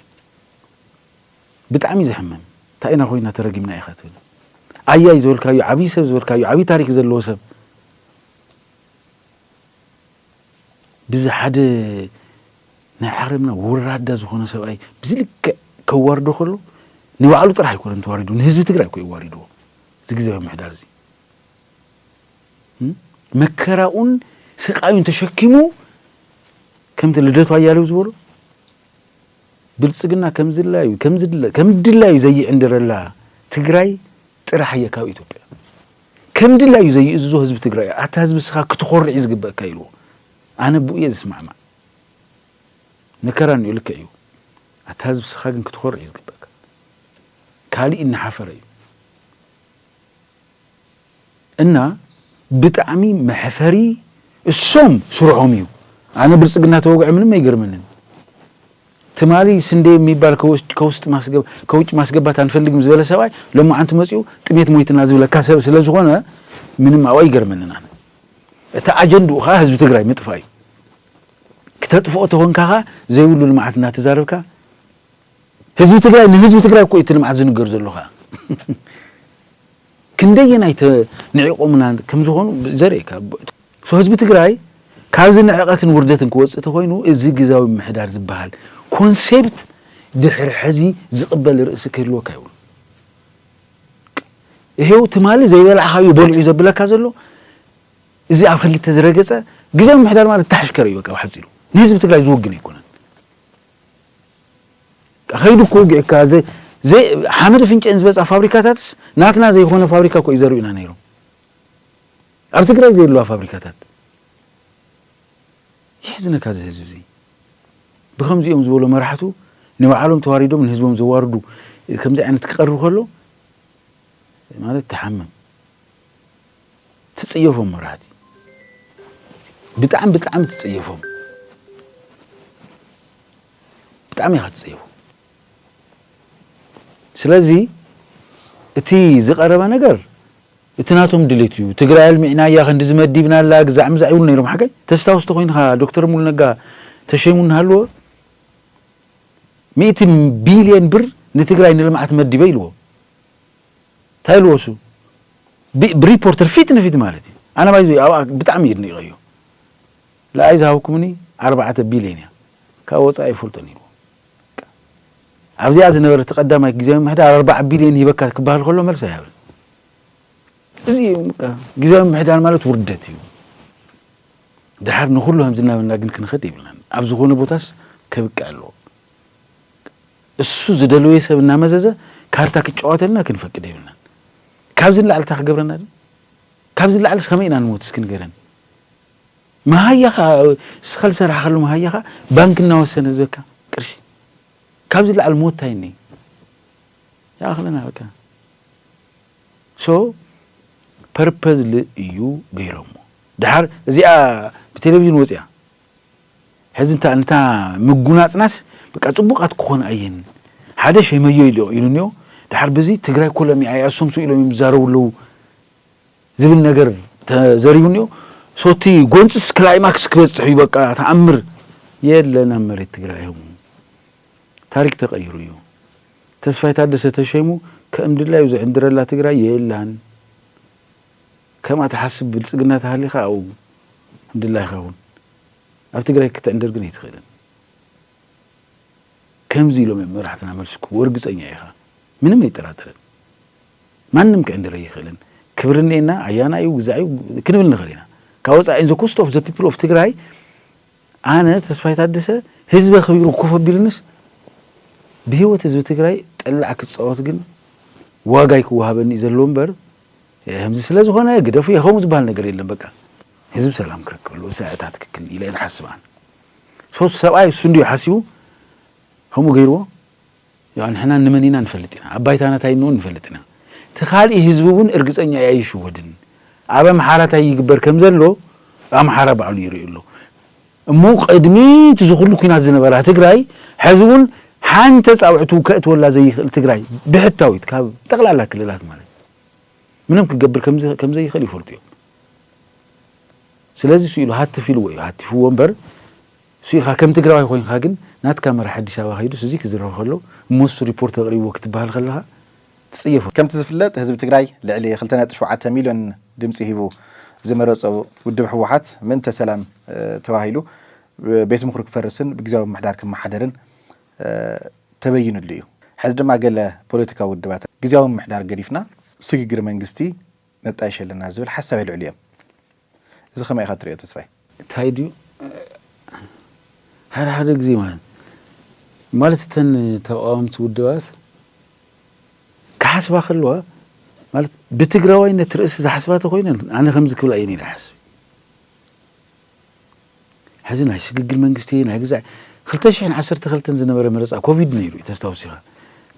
بتعمي زحمم تاينا خوينا ترقمنا يا خاتون أيا يزول كايو عبي سب زول كايو عبي تاريخ زلو سب بزي حد نحرمنا وراد زخونه سباي بزلك كواردو خلو نوعلو طرح يكون انت واردو نهزب تግራይ كو يواردو زغزاو محدار زي مكراون سقايون تشكيمو كم تلدتو ايالو زبولو بلصقنا كم دلايو زي عندرلا تግራይ طرح يكاو ኢትዮጵያ كم دلايو زي ازو حزب تግራይ اتا حزب سخا كتخرع يزغبا كايلو أنا بوئي اسمع ما نكران يقولك أيو أتهزب سخاقن كتخور يزقبك كالي إن حفري إنا بتعمي محفري السوم سرعوميو أنا برسقنا توقع من ما يقر منن تمالي سندي ميبال كوست ماسقبات هنفلق مزبالة سواي لما عنتم مسيو تميت مويت نازل لك كاسر سلازغونا من ما يقر منن أنا تأجندو خا حزب تግራይ مطفاي كتطفو تهون كها زي ولو المعتنا تزاربكا حزب تግራይ نحزب تግራይ كو يتلمع زنجر زلوخا كندينا يت نعيقومنا كم زخونو زريكا سو حزب تግራይ كاب زنعقاتن وردتن كوصته خوينو ازي غزاوي محدار زبحال كونسيبت دحر حزي زقبل رأس كيلو كايول ይሄው ትማሊ ዘይበላኻዩ በልዑ ዘብለካ ዘሎ إذا أخلي تزرقة جزء من محدار مال التحشكري بقى وحزيله نسبة تقلع زوجنا يكونن أخيدو كوج كذا زي حامد فينش إنز بس فابريكاتات ناتنا زي هون فابريكا كو يزارو إنا نيرو أرتقرأ زي اللو فابريكاتات يحزن كذا هزوزي بخمس يوم زبولو مرحتو نوعالهم تواردو من هزبهم زواردو خمس أنا تقرر خلو مال التحمم تتصيفهم مراتي بتعم تتصيفهم بتعم يا تصيفهم سلازي اتي زقربا نجر اتناتهم دليتيو تግራይ المعنا يا خند زمديبنا لا غزعم زعيول نيرم حقي تستاوس تخوينها دكتور مول نغا تشيمون هالو 100 بليون بر نتግራይ نلمعت مديبه يلو تايلوسو بريبورتر فيت مالتي انا بايزو بتعم يدني يغيو لا عايز هاوكمني 4 بليون كاوصا يفلطني ابزي از نبر تقدم غزاوي محدار 4 بليون يبكا كبال كله ملس يابل ازي غزاوي محدار مالت وردتي دحر نخلهم زنا بنا كنخد يبلنا ابزو خونه بوتاس كبقالو እሱ ዝደለው የሰብና መዘዘ ካርታ ክጫወተልና ክንፈቅድ ይብልና ካብዝን ላዕልታ ክገብረና ካብዝ ላዕልስ ከመይና ንሞት እስክንገረን ማሃያኻ ስኸል ሰራሕ ከሉ ማሃያኻ ባንክና ወሰነ ዝበካ ቅርሺ ካብዝ ላዕል ሞት ታይኒ ያኽለና በቃ ሶ ፐርፐዝ ልእዩ ገይሮሞ ድሓር እዚኣ ብቴሌቪዥን ወፅያ ሕዚ እንታ ምጉናፅናስ በቃ ጽቡቃት ክኾን ኣየን ሓደ ሸመዮ ኢሉኒዮ ድሓር በዚ ትግራይ ኮሎም ኣያሶምሱ ኢሎም ይዛረቡለው ዝብል ነገር ተዘሪቡኒዮ ሶቲ ጎንፅስ ክላይማክስ ክበጽሑ በቃ ተኣምር የለና መሬት ትግራይ ሆሙ ታሪክ ተቀይሩ እዩ ተስፋይ ታደሰ ተሸይሙ ከእምድላዩ ዝዕንድረላ ትግራይ የላን ከማ ተሓስብ ብልጽግና ተሃሊኻ ኣው እምድላይ ኸውን ኣብ ትግራይ ክትዕንድር ግን ይትኽእልን ከምዚ ኢሎም መራሕትና መልስኩ ወርግፀኛ ኢኻ ምንም አይጠራጠርን ማንም ከዕንድር ይኽእልን ክብርኔና አያናዩ ግዛዩ ክንብል ንኽእል ኢና ካወፃ ኢን ዘ ኮስት ኦፍ ዘ ፒፕል ኦፍ ትግራይ ኣነ ተስፋይ ታደሰ ህዝበ ኸቢሩ ኮፍ ቢልንስ ብህይወት ህዝቢ ትግራይ ጠላዕ ክጻወት ግን ዋጋይ ክወሃበኒ ዘለዎ እምበር همز سلاز هنا قدر فيه هم زبال نقدر يلهم بقى حزب سلام كركل وساعات كل إلى يتحسب عن صوت سواء السندي حسيو هم غيره يعني إحنا نمنينا نفلتنا عبايتنا تاينون نفلتنا تخالي حزبون إرجس أن يعيشوا ودن عبا محارة يكبر كم زلوا أم حارب على يريلو مو قدمي تزخلو كنا زنبرة تجراي حزبون حانتس أو عتو كأت ولا زي تجراي بحتاويت كاب تغلى لك اللي لازم عليه منهم كقبل كم زي خلي فورتيو سلازي سيلو هات في الوي هات في ومبر سيل كم تقراي خوين خاجن نات كاميرا حد يساوي هيدو سوزيك زرو خلو موس ريبورت تقريبا وقت بحال خلها تصيفوا كم تزفلت حزب تقراي لعلي خلتنا 9 مليون دمص يهبو زمرصو ودب حوحات من تسلام تواهيلو بيت مخرج فرسن بجزاو محدار كم محدرن تبين الليو حزب ما قال بوليتيكا ودبات جزاو محدار قريفنا سيجر منجستي نتعيش لنا زول حسب العليا إذا خما يخاطر يا تسفاي تايديو هذا زي ما مالتن تقامت ودوات كحسب خلوها مالت بتقراوي ان ترأس اذا حسبات خوينا انا خمس كبل عيني لحسب حزنا شقق المنجستي نحجز خلتش احنا عسرت خلتن زنبره مرص كوفيد نيرو تستوصيها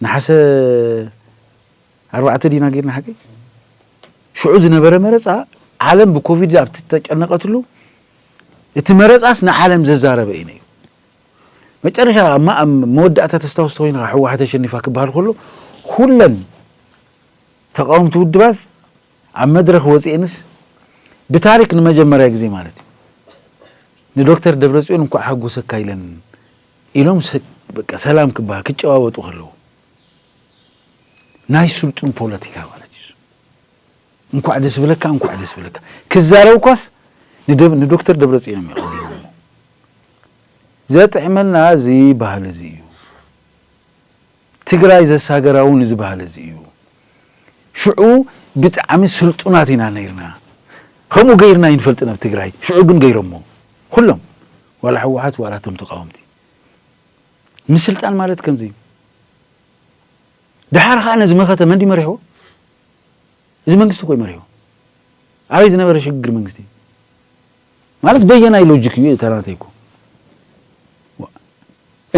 نحس 4 دينا غيرنا حقي شعو زنبره مرصا عالم بكوفيد بتتጨነቀትሉ እቲ መረጻስና ዓለም ዘዛረበ እዩ መጨረሻ መወዳእታ ተስተውስቶ ይና ህወሓት ተሸኒፋ ክባል ሁሉ ሁለን ተቃውምቱ ውድባት ኣብ መድረክ ወፂንስ በታሪክ ንመጀመሪያ ጊዜ ማለት እዩ ንዶክተር ደብረጽዮን እንኳ ሓጎሰካ ኢለን ኢሎም በቃ ሰላም ክባል ክጨዋወጡ ከለው ናይ ስልጡን ፖለቲካ ማለት እዩ እንኳ ደስ ብለካ ክዛረው ኳስ ندكتور دبرسين ميقدمه زات عملنا زي بحال زيو تقرأي زي ساقراون زي بحال زيو شعو بتعمل سلطناتنا نيرنا خمو غيرنا ينفلتنا بتقرأي شعو قن غيرمو كلهم ولا حوحات ولا تم تقاومتي من سلطان مالت كم زي دحار خانا زي مخاطة من دي مريحو زي منقستو كوي مريحو عايز نبرا شقر منقستي ማለት በየና ሎጂክ እዩ ተራቴኩ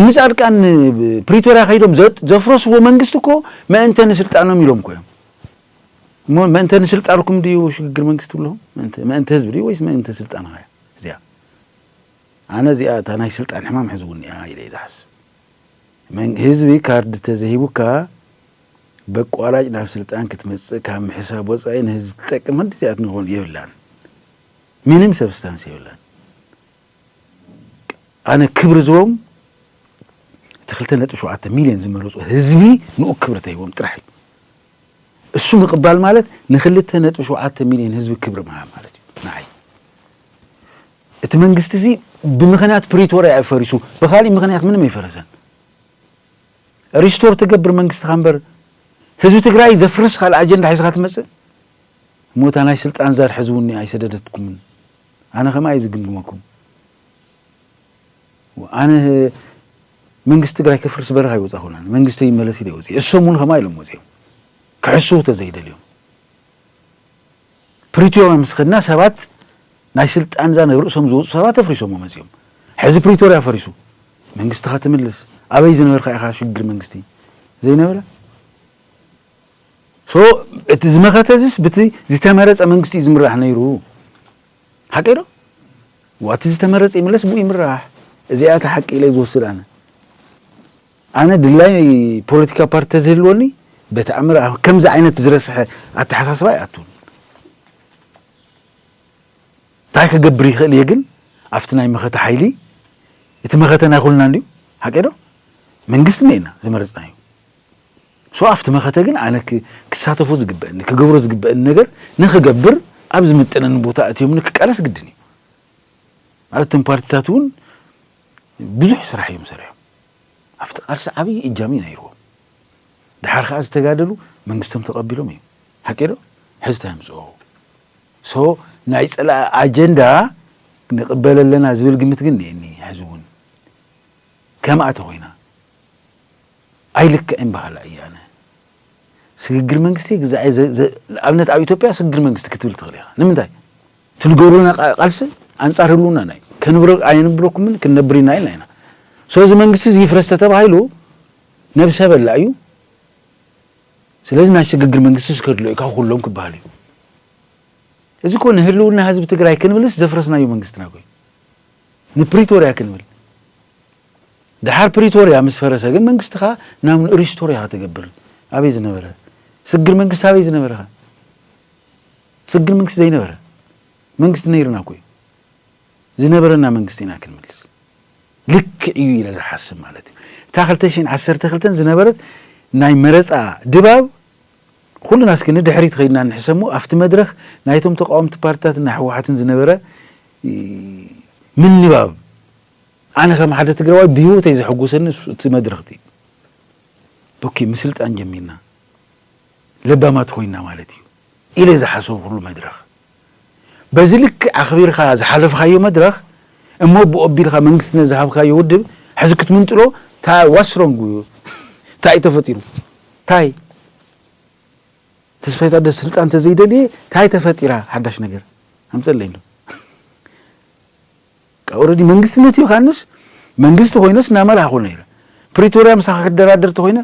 እንስ አርቃን ፕሪቶሪያ ኸይዶም ዘፍሮስዎ መንግስት እኮ ማንተን ስልጣን ነው የሚሎም ቆይ ማንተን ስልጣንኩም ዲዩ ሽግግር መንግስት ብለውም ማንተ ህዝብ ዲዩ ወይስ ማንተ ስልጣን ነው እዚያ አና እዚያ ታናይ ስልጣን ሕማም ሕዝቡን ያ ኢለይ ዛስ ምን ህዝቢ ካርድ ተዘሂቡካ በቋራጭ ናብ ስልጣን ክትመጽእ ካብ ሕሳብ ወጻይን ህዝብ ተጠቅም እንደዚያት ነው ይብላል ምንም ሰብስታንስ ይውላል አነ ክብር ዞም ተخلتنا 7 ሚሊዮን ዝመረጹ ህዝቢ ንኡ ክብር ተይዎም ጥራይ እሱ ምቅባል ማለት ነ2.7 ሚሊዮን ህዝቢ ክብር ማለት ናይ እቲ መንግስት እዚ ብምኽንያት ፕሪቶሪያ ያፈሪሱ በኻሊ ምኽንያት ምንም አይፈረሰን ሪስቶር ተገብር መንግስት ካምበር ህዝቢ ትግራይ ዘፍርስ ካል አጀንዳ ሒስካ ትመጽእ ሞታናይ ስልጣን ዛር ሕዝቡኒ አይሰደደትኩም أنا خما عايز أقول لكم وأنا መንግስት ትግራይ ከፍርስ በረኻ ይወፃ ኾናን መንግስት ይመለስ ይደውጽ እሶሙን ከማ ኢሎም ወፂኦም ክሕሱ ተዘይደልዮም ፕሪቶሪያ ምስኸድና ሰባት ናይ ስልጣን ዛ ነብሩ ሰም ዝወፁ ሰባት ኣፍሪሶም መፅኦም ሕዚ ፕሪቶሪያ ፈሪሱ መንግስት ከተምልስ ኣበይ ዝነበርካ ኢኻ ሽግግር መንግስቲ ዘይነበረ እቲ ዝመኸተዝስ በቲ ዝተመረፀ መንግስቲ ዝምራሕ ነይሩ ሓቂዶ ዋቲ ዝተመረፀ ይምለስ ቡ ይምራሕ እዚኣ ተሓቂ ኢለ ዝወስድ ኣነ ድላይ ፖለቲካ ፓርቲ ተዝህልወኒ በተኣምር ከምዚ ዓይነት ዝረስሐ ኣተሓሳስባ ይኣቱን እንታይ ክገብር ይኽእል እየ ግን ኣብቲ ናይ መኸተ ሓይሊ እቲ መኸተ ናይ ኩልና እንድዩ ሓቂዶ መንግስቲ ነይና ዝመረፅናዩ ኣብቲ መኸተ ግን ኣነ ክሳተፎ ዝግበአኒ ክገብሮ ዝግበአኒ ነገር ንኽገብር ኣብ ዝምጥነኒ ቦታ እትዮም ንክቃለስ ግድን እዩ ማለት እቶም ፓርቲታት እውን ብዙሕ ስራሕ እዮም ሰሪሖም ኣብቲ ቃልሲ ዓብዪ እጃሚ ነይርዎም ድሓር ከዓ ዝተጋደሉ መንግስቶም ተቐቢሎም እዮም ሓቂዶ ሕዚ ተምፅኦ ናይ ፀላእ ኣጀንዳ ንቕበል ኣለና ዝብል ግምት ግን እኒአኒ ሕዚ እውን ከምኣተ ኮይና ኣይልክዕን ባህላ እየ ኣነ ስግግር መንግስቲ ግዛዕ ኣብነት ኣብ ኢትዮጵያ ስግግር መንግስቲ ክትብል ትኽእል ኢኻ ንምንታይ ትንገብሩና ቃልሲ ኣንጻር ህልውና ናይ ከንብሮ ኣይንብረኩምን ክንነብር ኢና ኢልና ኢና እዚ መንግስቲ ዝይፍረስ ተባሂሉ ነብሰ በላ እዩ ስለዚ ናይ ሽግግር መንግስቲ ዝከድሎ እዩ ካብ ኩሎም ክበሃል እዩ እዚ ኮ ንህልውና ህዝቢ ትግራይ ክንብልስ ዘፍረስናዩ መንግስትና ኮይኑ ንፕሪቶሪያ ክንብል ድሓር ፕሪቶሪያ ምስ ፈረሰ ግን መንግስትኻ ናብ ሪስቶሪያ ትገብር ኣበይ ዝነበረ ስግግር መንግስቲ ኣበይ ዝነበረኻ ስግግር መንግስቲ ዘይነበረ መንግስቲ ነይርና ኮይ ዝነበረና መንግስቲ ኢና ክንምልስ ልክ እዩ ኢለ ዝሓስብ ማለት እዩ እታ 2012 ዝነበረት ናይ መረፃ ድባብ ኩሉና እስኪ ንድሕሪት ከይድና ንሕሰሞ ኣብቲ መድረኽ ናይቶም ተቃወምቲ ፓርቲታት ናይ ሕወሓትን ዝነበረ ምንባብ ኣነ ከም ሓደ ትግራዋይ ብሂወተይ ዘሐጉሰኒ እቲ መድረኽቲ ኦኬ ምስልጣን ጀሚርና ለባማት ኮይና ማለት እዩ ኢለ ዝሓሰብ ኩሉ መድረኽ በዚ ልክ ኣኽቢርካ ዝሓለፍካዮ መድረኽ እሞ ብኦቢልካ መንግስትና ዝሃብካዮ ውድብ ሕዚ ክትምንጥሎ ዋስሮንግ እንታይ ተፈጢሩ እንታይ ተስፋይታ ደስ ስልጣን ተዘይደልየ እንታይ ተፈጢራ ሓዳሽ ነገር ኣምፀለይ ዶ ኦልሬዲ መንግስትነት ይኻንስ መንግስት ኮይነስ ናመላህ ኾነ ይረ ፕሪቶሪያ ምሳኻ ክደራደር ተኮይነ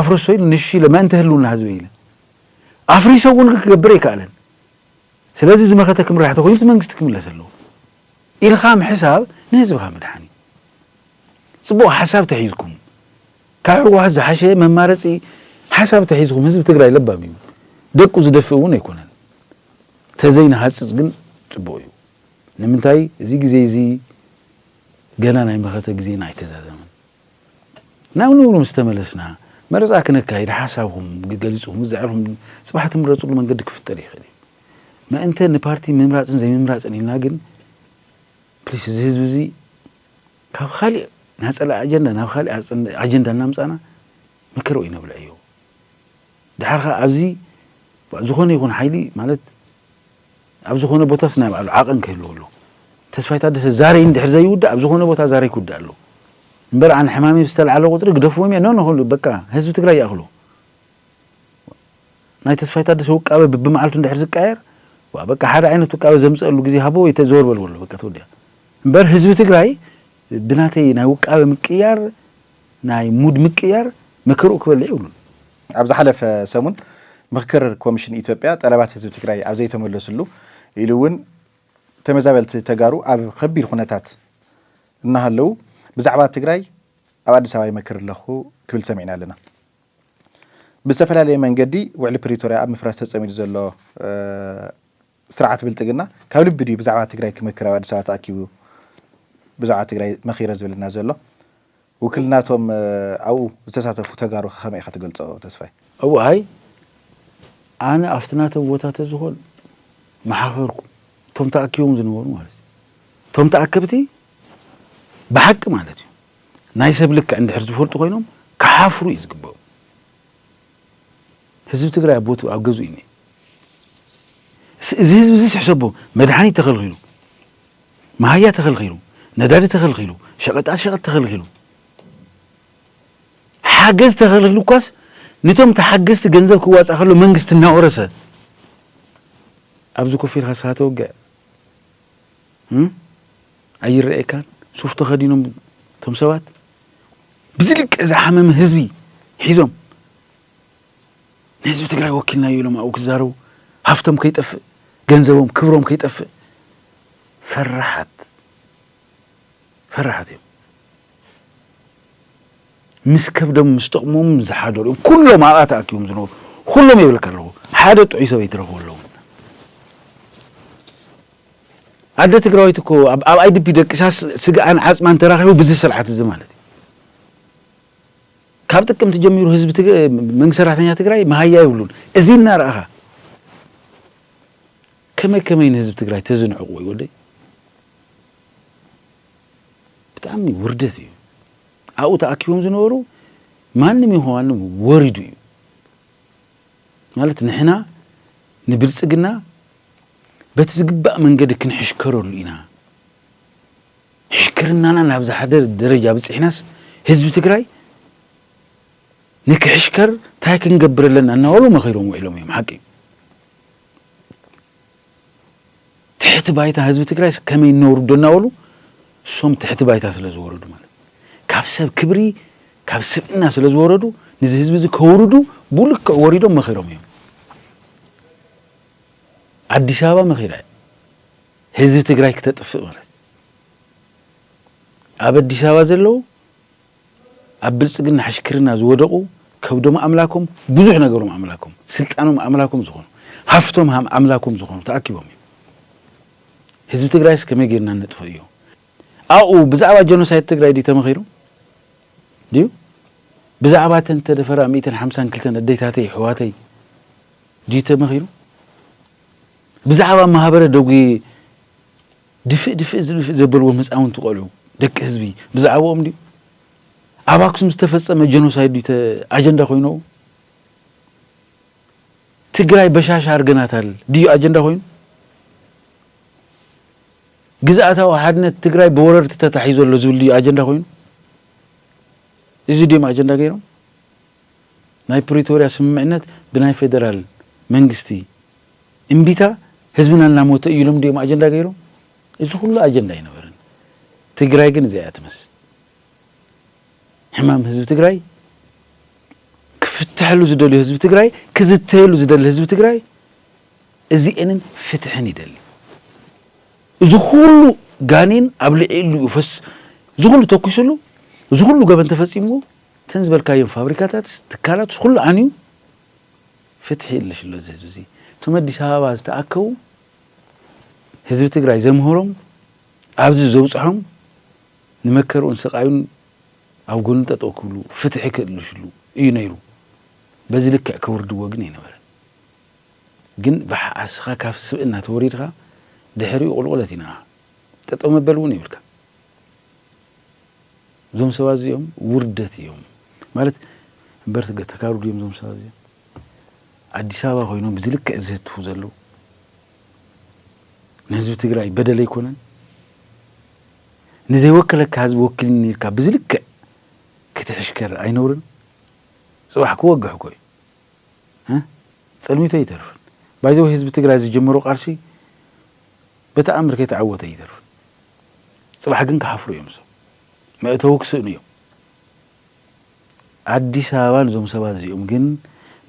ኣፍርሶ ኢሉ ንሺ ለማን ተህልውና ህዝቢ ኢለ ኣፍሪሶ እውን ክገብር ይከኣለን ስለዚ ዝመኸተ ክምራሕ ተኮይኑ መንግስት ክምለስ ኣለዎ ኢልኻ ምሕሳብ ንህዝብኻ መድሓኒ ጽቡቕ ሓሳብ ተሒዝኩም ካብ ሕወሓት ዝሓሸ መማረፂ ሓሳብ ተሒዝኩም ህዝቢ ትግራይ ለባም እዩ ደቁ ዝደፍእ እውን ኣይኮነን ተዘይንሃፅፅ ግን ጽቡቕ እዩ ንምንታይ እዚ ግዜ እዚ ገና ናይ መኸተ ግዜና ኣይተዛዘመን ናብ ንብሉ ምስ ተመለስና መረፃ ክነካይድ ሓሳብኩም ገሊፅኩም ዝዛዕርኩም ፅባሕ ትምረፅሉ መንገዲ ክፍጠር ይኽእል እዩ ምእንተ ንፓርቲ ምምራፅን ዘይምምራፅን ኢልና ግን ፕሊስ እዚ ህዝቢ እዚ ካብ ካሊእ ናፀላ ኣጀንዳ ናብ ካሊእ ኣጀንዳ እናምፃና መከረው ይነብለ እዩ ድሓርካ ኣብዚ ዝኾነ ይኹን ሓይሊ ማለት ኣብ ዝኾነ ቦታስ ናይ ባዕሉ ዓቐን ክህልዎ ኣሎ ተስፋይ ታደሰ ዛሬ እንድሕር ዘይውዳእ ኣብ ዝኾነ ቦታ ዛሬ ክውዳእ ኣሎ እምበር ኣነ ሕማሜ ዝተለዓለ ቁፅሪ ግደፍዎም እየ ኖ በቃ ህዝቢ ትግራይ ይኣኽሎ ናይ ተስፋይ ታደሰ ውቃበ ብመዓልቱ እንድሕር ዝቃየር በቃ ሓደ ዓይነት ውቃበ ዘምፅአሉ ግዜ ሃቦ የተዘወርበል ወሎ በቃ ተወዲያ እምበር ህዝቢ ትግራይ ብናተይ ናይ ውቃበ ምቅያር ናይ ሙድ ምቅያር መከርኡ ክበልዕ ይብሉን ኣብ ዝሓለፈ ሰሙን ምክክር ኮሚሽን ኢትዮጵያ ጠለባት ህዝቢ ትግራይ ኣብ ዘይተመለስሉ ኢሉ እውን ተመዛበልቲ ተጋሩ ኣብ ከቢድ ኩነታት እናሃለው ብዛዕባ ትግራይ ኣብ ኣዲስ ኣበባ ይመክር ኣለኹ ክብል ሰሚዕና ኣለና ብዝተፈላለየ መንገዲ ውዕሊ ፕሪቶሪያ ኣብ ምፍራስ ተፀሚዱ ዘሎ ስርዓት ብልጥግና ካብ ልቢ ድዩ ብዛዕባ ትግራይ ክመክር ኣብ ኣዲስ ኣበባ ተኣኪቡ ብዛዕባ ትግራይ መኺረ ዝብልና ዘሎ ውክልናቶም ኣብኡ ዝተሳተፉ ተጋሩ ከመይ ኢኻ ትገልፆ ተስፋይ ኣይ ኣነ ኣፍትናተ ቦታ ተዝኾን መሓፈርኩ ቶም ተኣኪቦም ዝነበሩ ማለት እዩ ቶም ተኣከብቲ ብሓቂ ማለት እዩ ናይ ሰብ ልክዕ እንድሕር ዝፈልጡ ኮይኖም ክሓፍሩ እዩ ዝግበኡ ህዝቢ ትግራይ ኣቦቱ ኣብ ገዙ እዩ እዚ ህዝቢ እዚ ስሕሰቦ መድሓኒት ተኸልኺሉ ማህያ ተኸልኺሉ ነዳዲ ተኸልኺሉ ሸቐጣት ተኸልኺሉ ተሓገዝ ተኸልክልኳስ ነቶም ተሓገዝቲ ገንዘብ ክዋፃ ከሎ መንግስቲ እናወረሰ ኣብዚ ኮፍ ኢልካ ሳተ ወግዕ ኣይርአካን ሱፍ ተኸዲኖም እቶም ሰባት ብዝልቅ ዝሓመመ ህዝቢ ሒዞም ንህዝቢ ትግራይ ወኪልና ኢሎም ኣብኡ ክዛረቡ ሃፍቶም ከይጠፍእ ገንዘቦም ክብሮም ከይጠፍእ ፈራሓት እዮም ምስ ከብዶም ምስ ጥቕሞም ዝሓደሩ ኩሎም ኣብኣ ተኣኪቦም ዝነበሩ ኩሎም የብለካ ኣለኹ ሓደ ጥዑይ ሰብ ኣይትረኽቡ ኣለዉ ኣደ ትግራዋይት እኮ ኣብ ኣይድቢ ደቂሳስ ስጋኣን ዓፅማን ተራኺቡ ብዚ ስርዓት እዚ ማለት እዩ ካብ ጥቅምቲ ጀሚሩ ህዝቢ መንግስቲ ሰራሕተኛ ትግራይ መሃያ ይብሉን እዚ እናረኣኻ ከመይ ንህዝቢ ትግራይ ተዝንዕቑ ወይ ወደይ ብጣዕሚ ውርደት እዩ ኣብኡ ተኣኪቦም ዝነበሩ ማንም ይሆንም ወሪዱ እዩ ማለት ንሕና ንብልፅግና በቲ ዝግባእ መንገዲ ክንሕሽከረሉ ኢና ሕሽክርናና ናብ ዝሓደ ደረጃ ብፅሕናስ ህዝቢ ትግራይ ንክሕሽከር እንታይ ክንገብር ኣለና እናበሉ መኺሮም ውዒሎም እዮም ሓቂ ትሕቲ ባይታ ህዝቢ ትግራይ ከመይ ነውርዶ እናበሉ እሶም ትሕቲ ባይታ ስለ ዝወረዱ ማለት ካብ ሰብ ክብሪ ካብ ስብእና ስለ ዝወረዱ ነዚ ህዝቢ እዚ ከውርዱ ብልክዕ ወሪዶም መኺሮም እዮም አዲስ አበባ መኺራ ህዝቢ ትግራይ ክተጥፍእ ማለት ኣብ አዲስ አበባ ዘለው ኣብ ብልጽግና ሕሽክርና ዝወደቁ ከብዶም ኣምላኮም ብዙሕ ነገሮም ኣምላኮም ስልጣኖም ኣምላኮም ዝኾኑ ሃፍቶም ኣምላኮም ዝኾኑ ተኣኪቦም ህዝቢ ትግራይስ ከመይ ጌርና ነጥፎ እዩ ኣብኡ ብዛዕባ ጀኖሳይድ ትግራይ ዲ ተመኺሩ ድዩ ብዛዕባ ተደፈራ 152 ኣዴታተይ ሕዋተይ ዲ ተመኺሩ ብዛዕባ ማህበረ ደጉ ድፍእ ዘበልዎ ህፃውንቲ ቆልዑ ደቂ ህዝቢ ብዛዕባኦም ድዩ ኣብ ኣክሱም ዝተፈጸመ ጀኖሳይድ ኣጀንዳ ኮይኑ ትግራይ በሻሻ አርገናታል ድዩ ኣጀንዳ ኮይኑ ግዛኣታዊ ሓድነት ትግራይ በወረርቲ ተታሒዞ ኣሎ ዝብል ድዩ ኣጀንዳ ኮይኑ እዚ ድዩ ኣጀንዳ ገይሮም ናይ ፕሪቶሪያ ስምምዕነት ብናይ ፌደራል መንግስቲ እምቢታ ህዝብና እናሞተ እዩ ኢሎም ድዩ ኣጀንዳ ገይሮም እዚ ሁሉ ኣጀንዳ ይነበረን ትግራይ ግን እዚኣ ትመስል ሕማም ህዝቢ ትግራይ ክፍትሐሉ ዝደልዩ ህዝቢ ትግራይ ክዝተየሉ ዝደልዩ ህዝቢ ትግራይ እዚአንን ፍትሕን ይደሊ እዚ ሁሉ ጋኔን ኣብ ልዒሉ ይፈስ እዚ ሁሉ ተኩስሉ እዚ ሁሉ ገበን ተፈጺሙ ተንዝበልካዮም ፋብሪካታት ትካላት ሁሉ አንዩ ፍትሕ የለሽሎ ህዝቢ እዚ ቶም አዲስ አበባ ዝተኣከቡ ህዝቢ ትግራይ ዘምሁሮም ኣብዚ ዘውፅሖም ንመከሩን ስቃዩን ኣብ ጎኑ ጠጠው ክብሉ ፍትሕ ክእልሽሉ እዩ ነይሩ በዚ ልክዕ ክውርድዎ ግን ይነበረ ግን ብሓኣስኻ ካብ ስብእና ተወሪድኻ ድሕሪኡ ቁልቁለት ኢና ጠጠው መበል እውን ይብልካ ዞም ሰባት እዚኦም ውርደት እዮም ማለት እምበር ተካሩድ እዮም ዞም ሰባት እዚኦም አዲስ አበባ ኮይኖም በዚ ልክዕ ዝህትፉ ዘለው ንህዝቢ ትግራይ በደል ኣይኮነን ንዘይወከለካ ህዝቢ ወኪልኒ ኢልካ በዚ ልክዕ ክትሕሽከር ኣይነውርን ጽባሕ ክወግሕ ኮይ ጸልሚቶ ይተርፍን ባይዘው ህዝቢ ትግራይ ዝጀመሩ ቃልሲ በተኣምር ከይተዓወተ ይተርፍን ጽባሕ ግን ክሓፍሩ እዮም ሰው መእተው ክስእኑ እዮም አዲስ አበባ ንዞም ሰባት እዚኦም ግን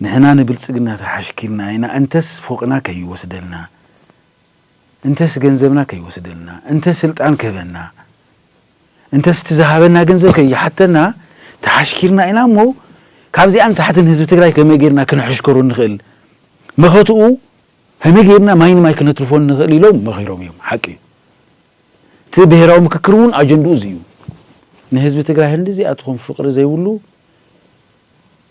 ንሕና ንብልጽግና ተሓሽኪልና ኢና እንተስ ፎቅና ከይወስደልና እንተስ ገንዘብና ከይወስደልና እንተስ ስልጣን ከበና እንተስ ትዛሃበና ገንዘብ ከይሓተና ተሓሽኪርና ኢና ሞ ካብዚኣን ታሕትን ህዝቢ ትግራይ ከመይ ጌርና ክንሕሽከሩ ንኽእል መኸትኡ ከመይ ጌርና ማይ ክነትርፎ ንኽእል ኢሎም መኺሮም እዮም ሓቂ እቲ ብሄራዊ ምክክር እውን ኣጀንድኡ እዚ እዩ ንህዝቢ ትግራይ እንደዚ ኣትኾም ፍቅሪ ዘይብሉ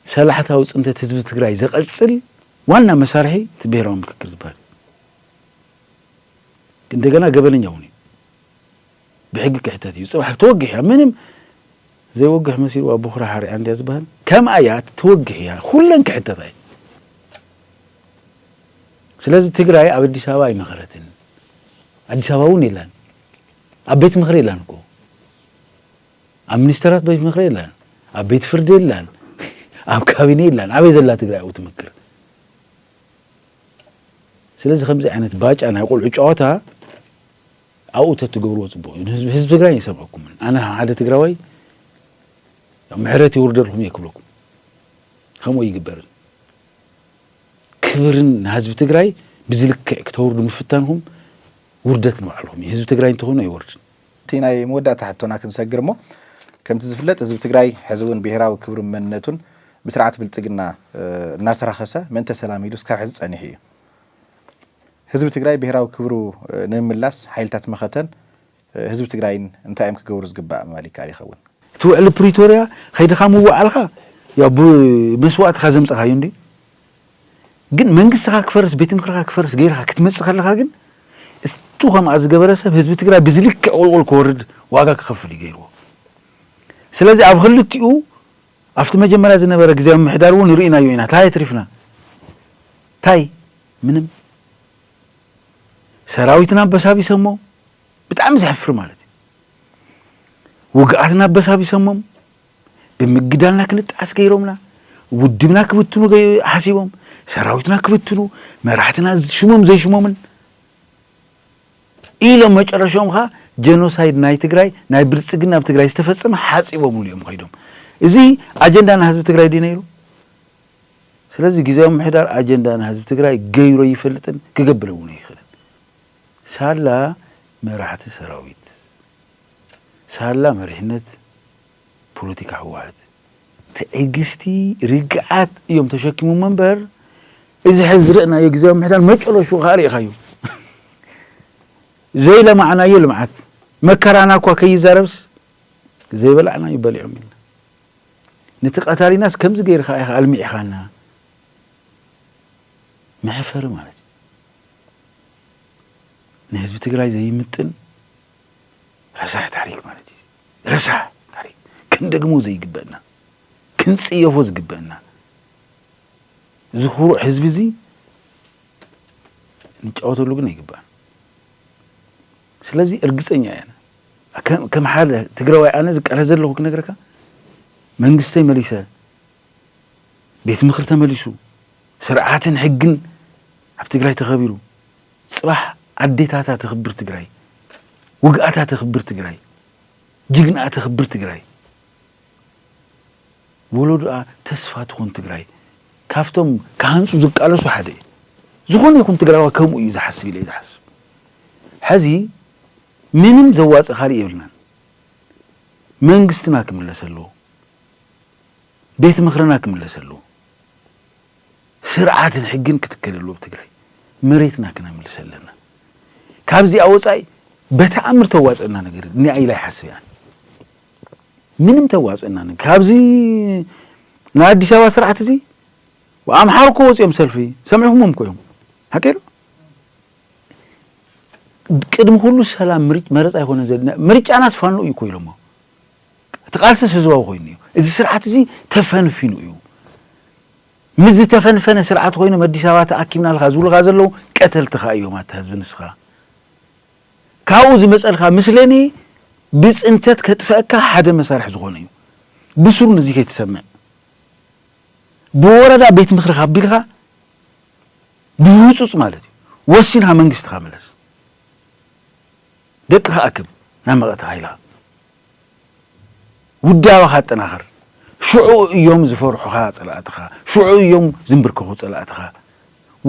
ሰላሕታዊ ፅንተት ህዝቢ ትግራይ ዘቐጽል ዋና መሳርሒ እቲ ብሄራዊ ምክክር ዝበሃል እንደገና ገበለኛ እውን እዩ ብሕጊ ክሕተት እዩ ጽባሕ ተወግሕ እያ ምንም ዘይወግሕ መሲሉ ኣብ ቡኽራ ሓሪያ እንድያ ዝበሃል ከምኣ እያ ተወግሕ እያ ኩለን ክሕተት እያ ስለዚ ትግራይ ኣብ አዲስ አበባ ኣይመኸረትን አዲስ አበባ እውን የላን ኣብ ቤት ምክሪ የላን እኮ ኣብ ሚኒስተራት ቤት ምክሪ የላን ኣብ ቤት ፍርዲ የላን ኣብ ካቢኔ ኢላን ኣበይ ዘላ ትግራይ ኣብኡ ትምክር ስለዚ ከምዚ ዓይነት ባጫ ናይ ቆልዑ ጨዋታ ኣብኡ ተትገብርዎ ፅቡቅ እዩ ህዝቢ ትግራይ ይሰምዐኩም ኣነ ሓደ ትግራዋይ ምሕረት ይውርደልኩም የክብለኩም ከምኡ ይግበርን ክብርን ህዝቢ ትግራይ ብዝልክዕ ክተውርዱ ምፍታንኩም ውርደት ንባዕልኩም ህዝቢ ትግራይ እንተኾነ ይወርድን እቲ ናይ መወዳእታ ሕቶና ክንሰግር እሞ ከምቲ ዝፍለጥ ህዝቢ ትግራይ ሕዚ እውን ብሄራዊ ክብርን መንነቱን ብስርዓት ብልፅግና እናተራኸሰ መንተ ሰላም ኢሉ እስካብ ሕዚ ፀኒሑ እዩ ህዝቢ ትግራይ ብሄራዊ ክብሩ ንምምላስ ሓይልታት መኸተን ህዝቢ ትግራይን እንታይ እዮም ክገብሩ ዝግባእ ማሊካ ይኸውን እቲ ውዕሊ ፕሪቶርያ ከይድኻ ምዋዓልካ ያው ብመስዋዕትካ ዘምፀኻዩ እንዲ ግን መንግስትኻ ክፈርስ ቤት ምክርካ ክፈርስ ገይርካ ክትመፅእ ከለካ ግን እስቱ ከምኣ ዝገበረ ሰብ ህዝቢ ትግራይ ብዝልክዕ ቁልቁል ክወርድ ዋጋ ክኸፍል እዩ ገይርዎ ስለዚ ኣብ ክልቲኡ ኣብቲ መጀመርያ ዝነበረ ግዜያዊ ምሕዳር እውን ርኢናዮ ኢና እንታይ ትሪፍና እንታይ ምንም ሰራዊትና በሳቢሰሞ ብጣዕሚ ዘሕፍር ማለት እዩ ውግኣትና በሳቢሰሞም ብምግዳልና ክንጣስ ገይሮምና ውድብና ክብትኑ ሓሲቦም ሰራዊትና ክብትኑ መራሕትና ሽሞም ዘይሽሞምን ኢሎም መጨረሻም ኸ ጀኖሳይድ ናይ ትግራይ ናይ ብልፅግና ኣብ ትግራይ ዝተፈፀመ ሓፂቦም እዮም ከይዶም እዚ ኣጀንዳ ናይ ህዝቢ ትግራይ ዲ ነይሩ ስለዚ ግዜያዊ ምሕዳር ኣጀንዳ ናይ ህዝቢ ትግራይ ገይሮ ይፈልጥን ክገብር እውን ይኽእልን ሳላ መራሕቲ ሰራዊት ሳላ መሪሕነት ፖለቲካ ህወሓት ትዕግስቲ ርግዓት እዮም ተሸኪሙ መንበር እዚ ሕዚ ርእናዮ ግዜያዊ ምሕዳር መጨረሹ ኻሪእኻዩ ዘይለማዕናዮ ልምዓት መከራና እኳ ከይዛረብስ ዘይበላዕናዮ በሊዖም ኢልና ነቲ ቀታሊናስ ከምዚ ገይርካ ኢኻ ኣልሚዕኻና መሕፈሪ ማለት እዩ ንህዝቢ ትግራይ ዘይምጥን ረሳሕ ታሪክ ማለት እዩ ረሳሕ ታሪክ ክንደግሞ ዘይግበአና ክንፅየፎ ዝግበአና ዝኹሩዕ ህዝቢ እዚ ንጫወተሉ ግን ኣይግባእን ስለዚ እርግፀኛ እያነ ከም ሓደ ትግራዋይ ኣነ ዝቃለስ ዘለኹ ክነግረካ መንግስተይ መሊሰ ቤት ምክሪ ተመሊሱ ስርዓትን ሕግን ኣብ ትግራይ ተኸቢሩ ፅባሕ ዓዴታታ ተኽብር ትግራይ ውግኣታ ተኽብር ትግራይ ጅግና ተኽብር ትግራይ ወለዱኣ ተስፋ ትኾን ትግራይ ካብቶም ካህንፁ ዝቃለሱ ሓደ ዝኾነ ይኹን ትግራዋ ከምኡ እዩ ዝሓስብ ኢለ ዝሓስብ ሕዚ ምንም ዘዋፅእ ካሊእ የብልናን መንግስትና ክምለስ ኣለዎ ቤት ምክርና ክምለስ ኣለዎ ስርዓትን ሕግን ክትከል ኣለዎ ብትግራይ መሬትና ክነምልስ ኣለና ካብዚ ኣወፃይ በተኣምር ተዋፅአና ነገር ንኣይ ላይ ሓስብ እያ ምንም ተዋፅአና ነገር ካብዚ ናይ ኣዲስ ኣበባ ስርዓት እዚ ወኣምሓር እኮ ወፂኦም ሰልፊ ሰሚዕኹሞም እኮ እዮም ሓቂሩ ቅድሚ ኩሉ ሰላም መረፃ ኣይኮነ ዘለና ምርጫና ስፋኑ እዩ እኮ ኢሎሞ እቲ ቃልሲስ ህዝባዊ ኮይኑ እዩ እዚ ስርዓት እዚ ተፈንፊኑ እዩ ምዝ ተፈንፈነ ስርዓት ኮይኖም ኣዲስ ኣበባ ተኣኪብና ልካ ዝብልካ ዘለዉ ቀተልትኻ እዮም ኣታ ህዝቢ ንስኻ ካብኡ ዝመፀልካ ምስለኒ ብፅንተት ከጥፈአካ ሓደ መሳርሒ ዝኾነ እዩ ብስሩ ነዚ ከይትሰምዕ ብወረዳ ቤት ምክርካ ኣቢልካ ብህፁፅ ማለት እዩ ወሲንካ መንግስትኻ መለስ ደቅኻ ኣክብ ናብ መቐትኻ ኢልኻ ውዳባኻ ኣጠናኽር ሽዑ እዮም ዝፈርሑኻ ፀላእትኻ ሽዑ እዮም ዝንብርክኹ ፀላእትኻ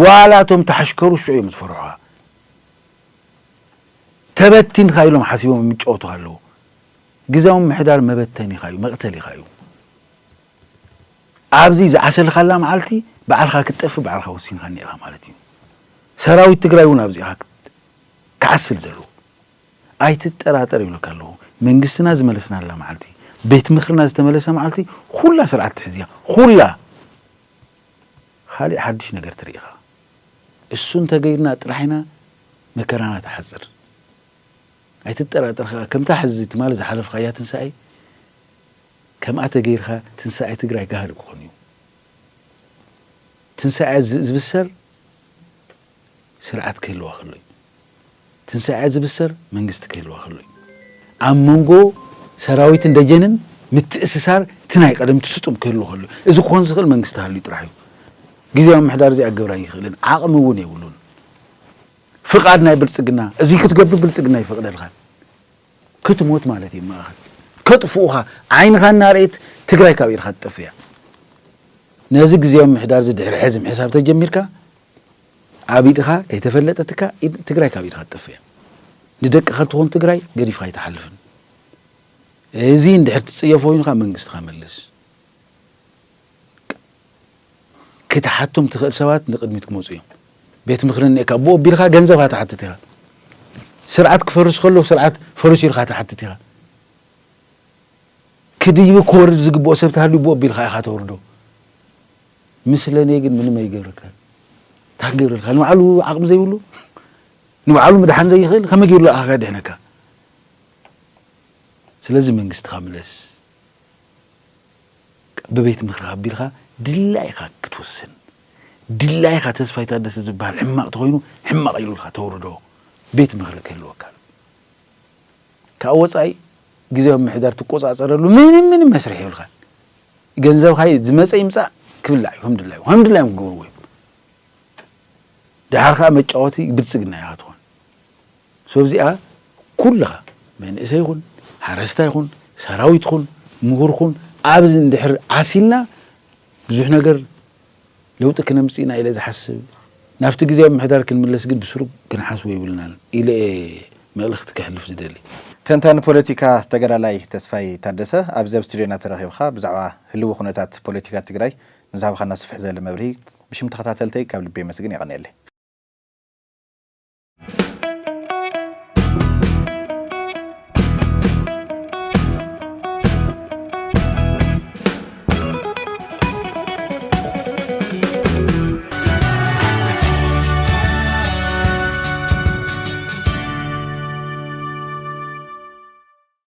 ዋላቶም ተሓሽከሩ ሽዑ እዮም ዝፈርሑኻ ተበቲንካ ኢሎም ሓሲቦም የሚጫወቱኻ ኣለዉ ግዜያዊ ምሕዳር መበተኒ ኢኻ እዩ መቕተሊ ኢኻ እዩ ኣብዚ ዝዓሰልኻላ መዓልቲ በዓልኻ ክትጠፊ በዓልኻ ወሲንካ እኒኢኻ ማለት እዩ ሰራዊት ትግራይ እውን ኣብዚ ኢኻ ክዓስል ዘለዉ ኣይትጠራጠር ይብለካ ኣለዉ መንግስትና ዝመለስናላ መዓልቲ ቤት ምክርና ዝተመለሰ መዓልቲ ኩላ ስርዓት ትሕዝያ ኩላ ካሊእ ሓድሽ ነገር ትርኢኻ እሱ እንተገይርና ጥራሕና መከራና ተሓፅር ኣይትጠራጠርካ ከምታ ሕዚ ትማል ዝሓለፍካ እያ ትንሳኤ ከምኣ ተገይርካ ትንሳኤ ትግራይ ጋህድ ክኾን እዩ ትንሳኤ ዝብሰር ስርዓት ክህልዋ ከሎ እዩ ትንሳኤ ዝብሰር መንግስቲ ክህልዋ ከሎ እዩ ኣብ መንጎ ሰራዊትን ደጀንን ምትእስሳር تناي قدم تسطم كله خلو إذا كون زغل من يستاهل يطرحه جزيهم محدار زي أجبر يخلين عقم وني يقولون فقعدنا يبلصقنا إذا كتقبل بلصقنا يفقد الخان كتموت مالتي ما أخذ كتفوها عين خان ناريت تقرأ كبير خد فيها نازق جزيهم محدار زي دحر حزم حساب تجميرك عبيدها كي تفلتتك تقرأ كبير خد فيها لدك أخذتهم تقرأ قريب خاي تحلفن زين دحر تصيفوين خا منقص خاملس كتحتم تخل سوات نقدمتك موصيهم بيت مخرن كابو بيرخا جنزبها تحتتها سرعة كفرش خلو سرعة فرش يرخا تحتتها كدي بكور زقبو سبتها لي بو بيرخا خا توردو مثلني يجن من ما يجبرك تحقير الخال نوعلو عقم زي يقولوا نوعلو مدحن زي خيل خما يقول له اخا دحنك سلازم منقست خاملس ببيت مخرها بيرخا دلايخا كتوسن دلايخا تسفاي تادس زبال حماق تخوينو حماق يلوخا توردو بيت مخرك يلوكال كاوصاي غزيهم محدار تقوصاصرلو من مسرح يلخا ገንዘብ ሀይ ዝመጽ ይምጻ ክብላይ አልহামዱሊላህ ምገወ ዳርኻ መጫወቲ ብልጽግና ያትሆን ሶብዚኣ ኩልኻ መንእሰይ ይኹን ሓረስታ ይኹን ሰራዊት ይኹን ምሁር ይኹን ኣብዝ እንድሕር ዓሲልና ብዙሕ ነገር ለውጥ ክነምጽና ኢለ ዝሓስብ ናፍቲ ግዜ ምሕዳር ክንምለስ ግን ብስሩግ ክንሓስብ ይብልናል ኢለ መልእኽቲ ከሕልፍ ዝደሊ ተንታን ፖለቲካ ተገዳላይ ተስፋይ ታደሰ ኣብዚ ኣብ ስቱድዮና ተረኺብካ ብዛዕባ ህልው ኩነታት ፖለቲካ ትግራይ ንዛብኻና ስፍሕ ዘለ መብርሂ ብሽም ተኸታተልተይ ካብ ልቤ መስግን ይቐኒየለይ